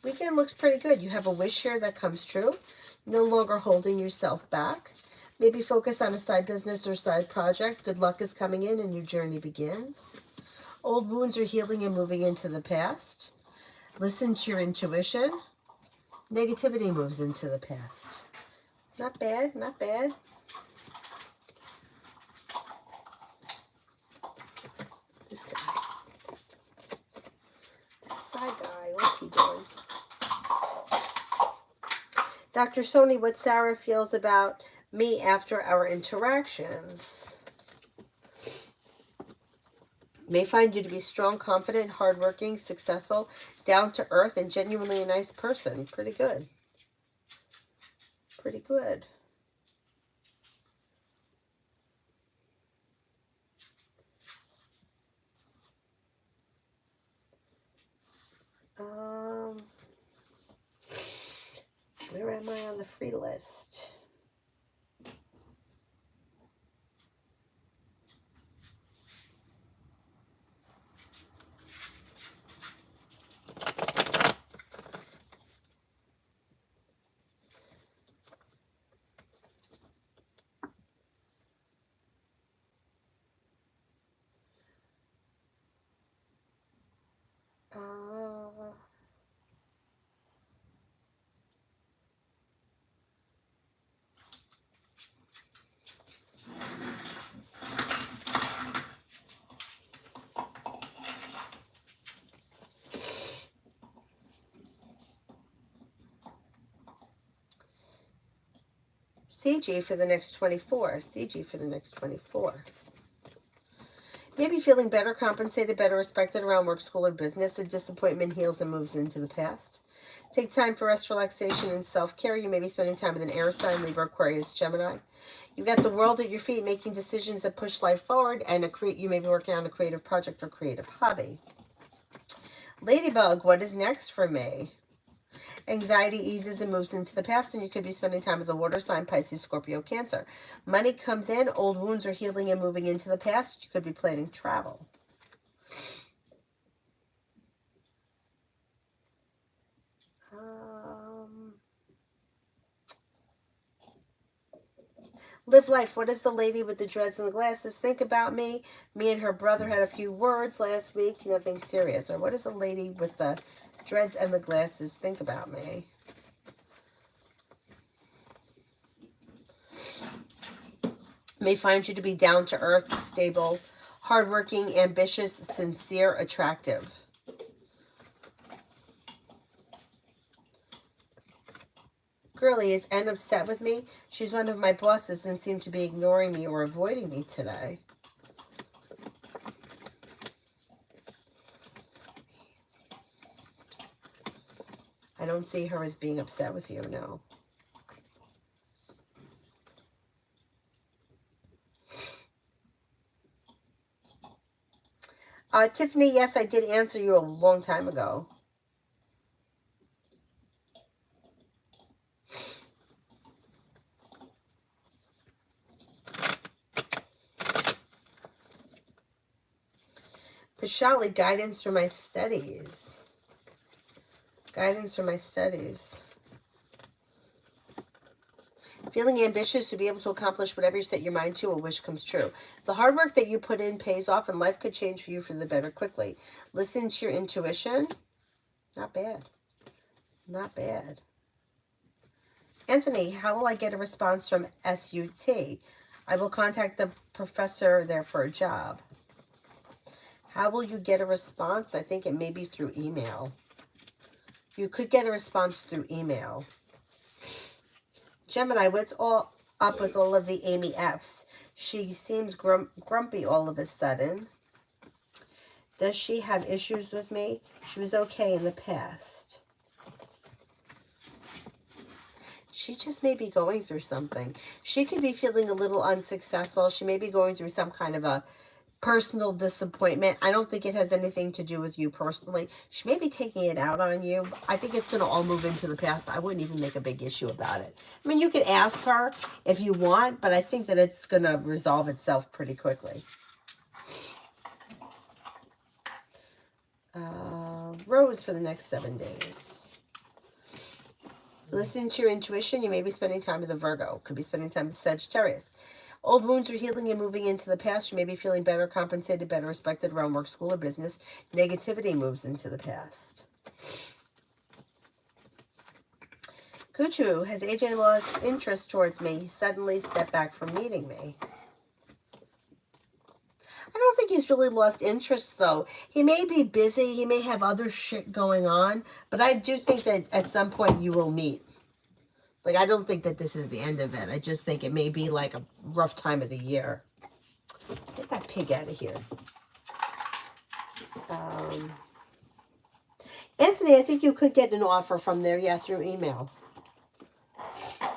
Weekend looks pretty good. You have a wish here that comes true. No longer holding yourself back. Maybe focus on a side business or side project. Good luck is coming in and your journey begins. Old wounds are healing and moving into the past. Listen to your intuition. Negativity moves into the past. Not bad, not bad. This guy. That side guy, what's he doing? Dr. Sony, what Sarah feels about me after our interactions. May find you to be strong, confident, hardworking, successful, down to earth, and genuinely a nice person. Pretty good. Pretty good. Where am I on the free list? CG for the next 24. CG for the next 24. Maybe feeling better compensated, better respected around work, school, or business. A disappointment heals and moves into the past. Take time for rest, relaxation, and self-care. You may be spending time with an air sign, Libra, Aquarius, Gemini. You got the world at your feet, making decisions that push life forward, and you may be working on a creative project or creative hobby. Ladybug, what is next for me? Anxiety eases and moves into the past, and you could be spending time with the water sign, Pisces, Scorpio, Cancer. Money comes in, old wounds are healing and moving into the past. You could be planning travel. Live life. What does the lady with the dreads and the glasses think about me? Me and her brother had a few words last week. Nothing serious. Or what does the lady with the dreads and the glasses think about me? May find you to be down to earth, stable, hardworking, ambitious, sincere, attractive. Girlie, is Ann upset with me? She's one of my bosses and seemed to be ignoring me or avoiding me today. I don't see her as being upset with you, no. Tiffany, yes, I did answer you a long time ago. Vishali, guidance for my studies. Guidance for my studies. Feeling ambitious to be able to accomplish whatever you set your mind to, a wish comes true. The hard work that you put in pays off, and life could change for you for the better quickly. Listen to your intuition. Not bad. Not bad. Anthony, how will I get a response from SUT? I will contact the professor there for a job. How will you get a response? I think it may be through email. You could get a response through email. Gemini, what's all up with all of the Amy F's? She seems grumpy all of a sudden. Does she have issues with me? She was okay in the past. She just may be going through something. She could be feeling a little unsuccessful. She may be going through some kind of a personal disappointment. I don't think it has anything to do with you personally. She may be taking it out on you. I think it's going to all move into the past. I wouldn't even make a big issue about it. I mean, you could ask her if you want, but I think that it's going to resolve itself pretty quickly. Rose for the next 7 days. Listen to your intuition. You may be spending time with a Virgo. Could be spending time with Sagittarius. Old wounds are healing and moving into the past. You may be feeling better compensated, better respected around work, school, or business. Negativity moves into the past. Kuchu, has AJ lost interest towards me? He suddenly stepped back from meeting me. I don't think he's really lost interest, though. He may be busy. He may have other shit going on. But I do think that at some point you will meet. Like, I don't think that this is the end of it. I just think it may be like a rough time of the year. Get that pig out of here. Anthony, I think you could get an offer from there, yeah, through email.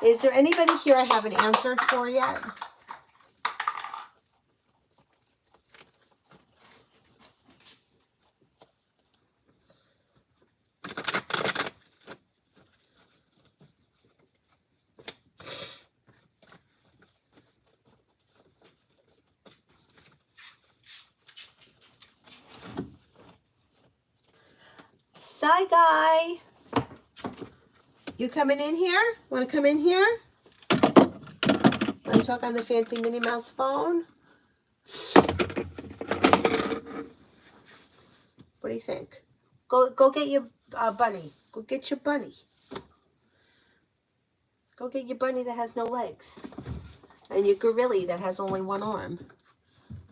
Is there anybody here I haven't answered for yet? Hi, guy. You coming in here? Want to come in here? Want to talk on the fancy Minnie Mouse phone? What do you think? Go get your bunny. Go get your bunny. Go get your bunny that has no legs. And your gorilla that has only one arm.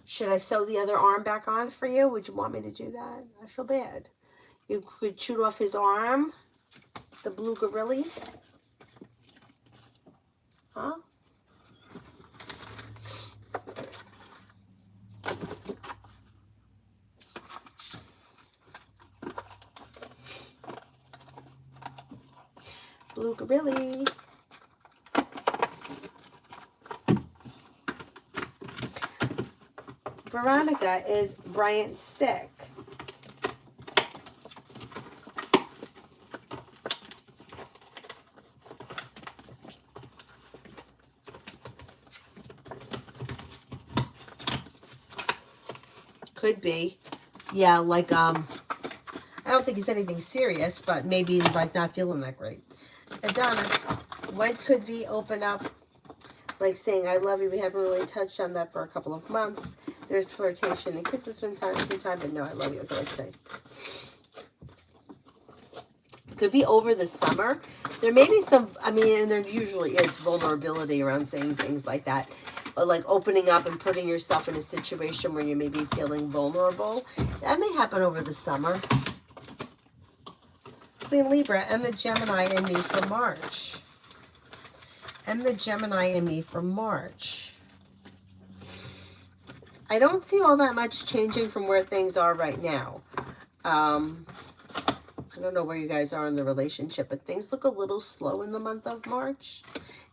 Should I sew the other arm back on for you? Would you want me to do that? I feel bad. You could shoot off his arm. The blue gorilla. Huh? Blue gorilla. Veronica, is Bryant sick? Could be. Yeah, like, I don't think it's anything serious, but maybe, like, not feeling that great. Adonis, what could be open up, like saying, I love you? We haven't really touched on that for a couple of months. There's flirtation and kisses from time to time, but no, I love you. Okay, let's say. Could be over the summer. There may be some, I mean, and there usually is vulnerability around saying things like that. But like opening up and putting yourself in a situation where you may be feeling vulnerable. That may happen over the summer. Queen Libra and the Gemini in me for March. And the Gemini in me for March. I don't see all that much changing from where things are right now. I don't know where you guys are in the relationship, but things look a little slow in the month of March.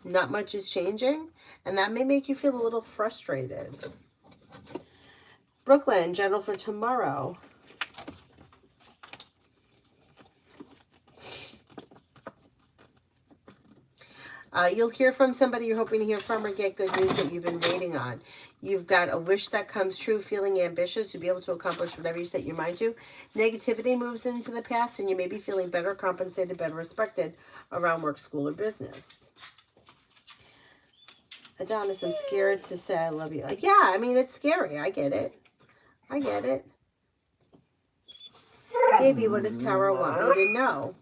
Not much is changing, and that may make you feel a little frustrated. Brooklyn, general for tomorrow. You'll hear from somebody you're hoping to hear from or get good news that you've been waiting on. You've got a wish that comes true, feeling ambitious. You'll be able to accomplish whatever you set your mind to. Negativity moves into the past, and you may be feeling better compensated, better respected around work, school, or business. Adonis, I'm scared to say I love you. Yeah, I mean, it's scary. I get it. I get it. Baby, what does Tarot want me to know?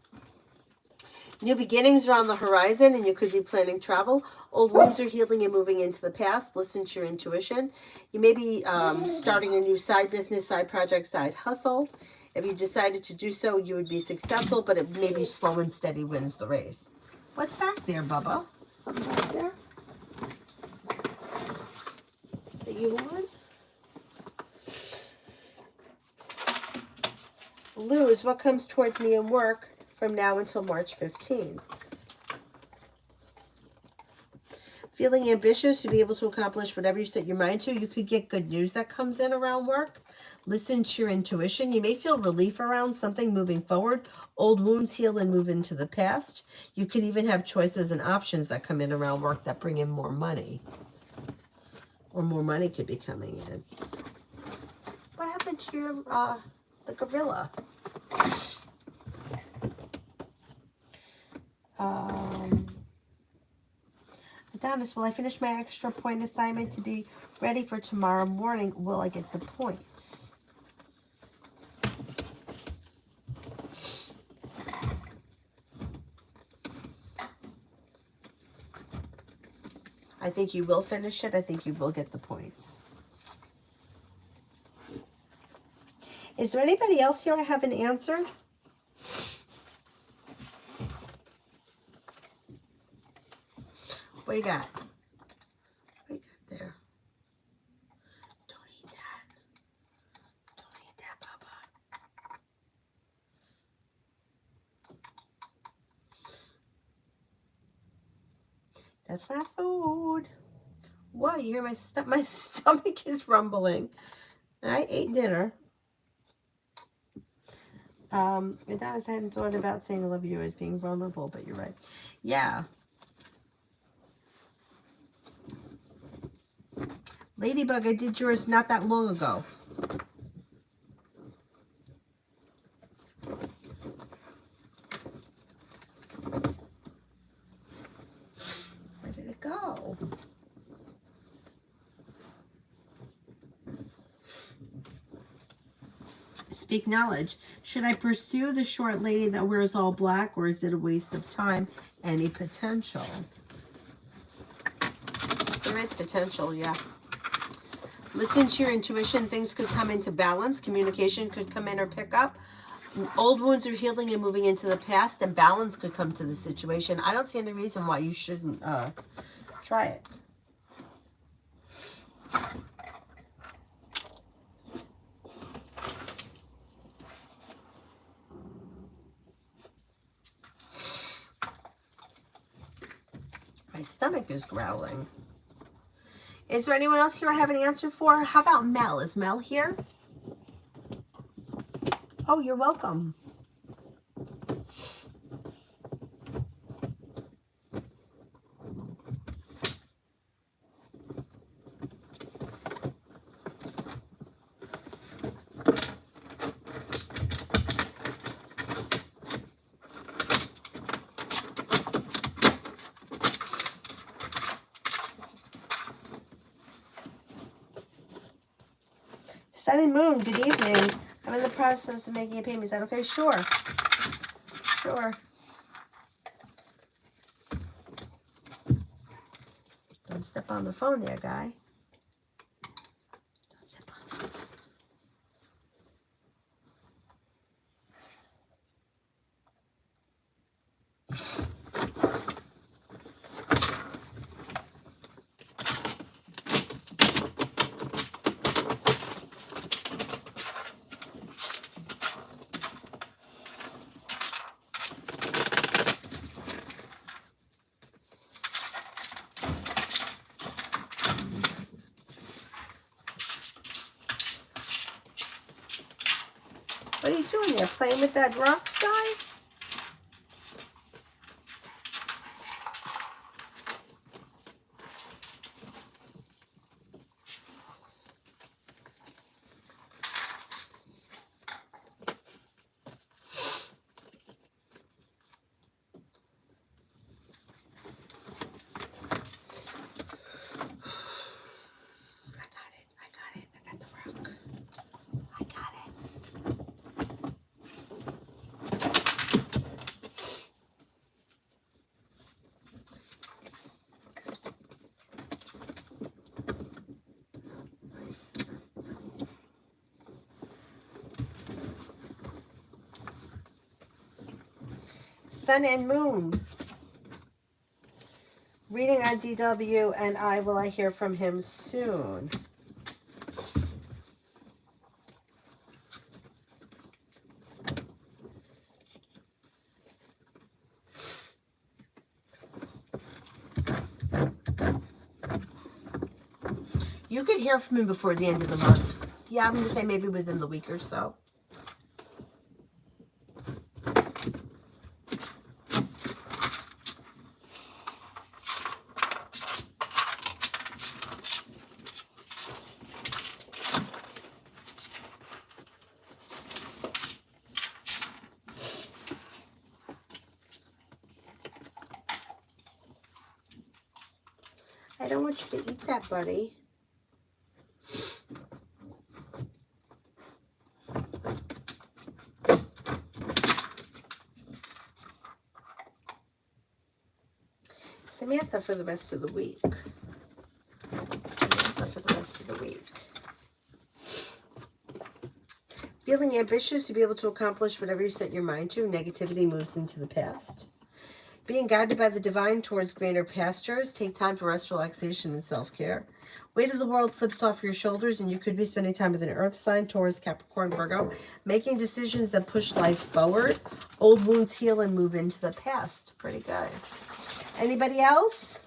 New beginnings are on the horizon, and you could be planning travel. Old wounds are healing and moving into the past. Listen to your intuition. You may be starting a new side business, side project, side hustle. If you decided to do so, you would be successful, but it may be slow and steady wins the race. What's back there, Bubba? Something back there that you want? Lose what comes towards me in work from now until March 15th. Feeling ambitious to be able to accomplish whatever you set your mind to. You could get good news that comes in around work. Listen to your intuition. You may feel relief around something moving forward. Old wounds heal and move into the past. You could even have choices and options that come in around work that bring in more money. Or more money could be coming in. What happened to your, the gorilla? Adonis, will I finish my extra point assignment to be ready for tomorrow morning? Will I get the points? I think you will finish it. I think you will get the points. Is there anybody else here I haven't answered? What you got? What you got there? Don't eat that. Don't eat that, Bubba. That's not food. Whoa, you hear my stomach is rumbling. I ate dinner. Adonis, I hadn't thought about saying I love you as being vulnerable, but you're right. Yeah. Ladybug, I did yours not that long ago. Where did it go? Speak knowledge. Should I pursue the short lady that wears all black, or is it a waste of time? Any potential? There is potential, yeah. Listen to your intuition. Things could come into balance. Communication could come in or pick up. Old wounds are healing and moving into the past, and balance could come to the situation. I don't see any reason why you shouldn't try it. My stomach is growling. Is there anyone else here I have an answer for? How about Mel? Is Mel here? Oh, you're welcome. Sun and Moon, good evening. I'm in the process of making a payment. Is that okay? Sure. Sure. Don't step on the phone there, guy. Don't step on the phone. What are you doing there? Playing with that rock side? Sun and Moon. Reading on DW, and will I hear from him soon? You could hear from him before the end of the month. Yeah, I'm going to say maybe within the week or so. I don't want you to eat that, buddy. Samantha for the rest of the week. Samantha for the rest of the week. Feeling ambitious to be able to accomplish whatever you set your mind to. Negativity moves into the past. Being guided by the divine towards greener pastures. Take time for rest, relaxation, and self-care. Weight of the world slips off your shoulders, and you could be spending time with an earth sign, Taurus, Capricorn, Virgo, making decisions that push life forward. Old wounds heal and move into the past. Pretty good. Anybody else?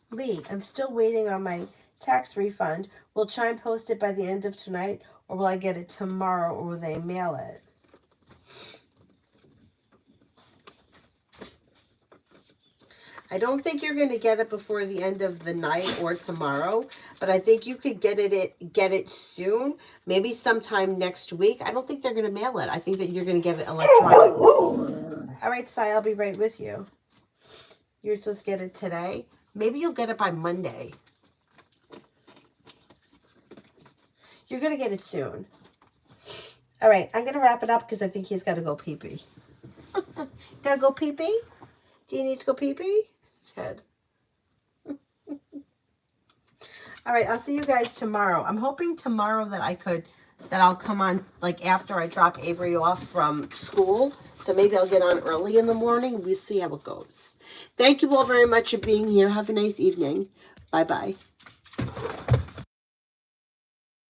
Lee, I'm still waiting on my tax refund. Will Chime post it by the end of tonight, or will I get it tomorrow, or will they mail it? I don't think you're going to get it before the end of the night or tomorrow, but I think you could get it soon, maybe sometime next week. I don't think they're going to mail it. I think that you're going to get it electronically. All right, Sai, I'll be right with you. You're supposed to get it today. Maybe you'll get it by Monday. You're going to get it soon. All right, I'm going to wrap it up because I think he's got to go pee-pee. Got to go pee-pee? Do you need to go pee-pee? His head. All right, I'll see you guys tomorrow. I'm hoping tomorrow that I'll come on like after I drop Avery off from school. So maybe I'll get on early in the morning. We'll see how it goes. Thank you all very much for being here. Have a nice evening. Bye-bye.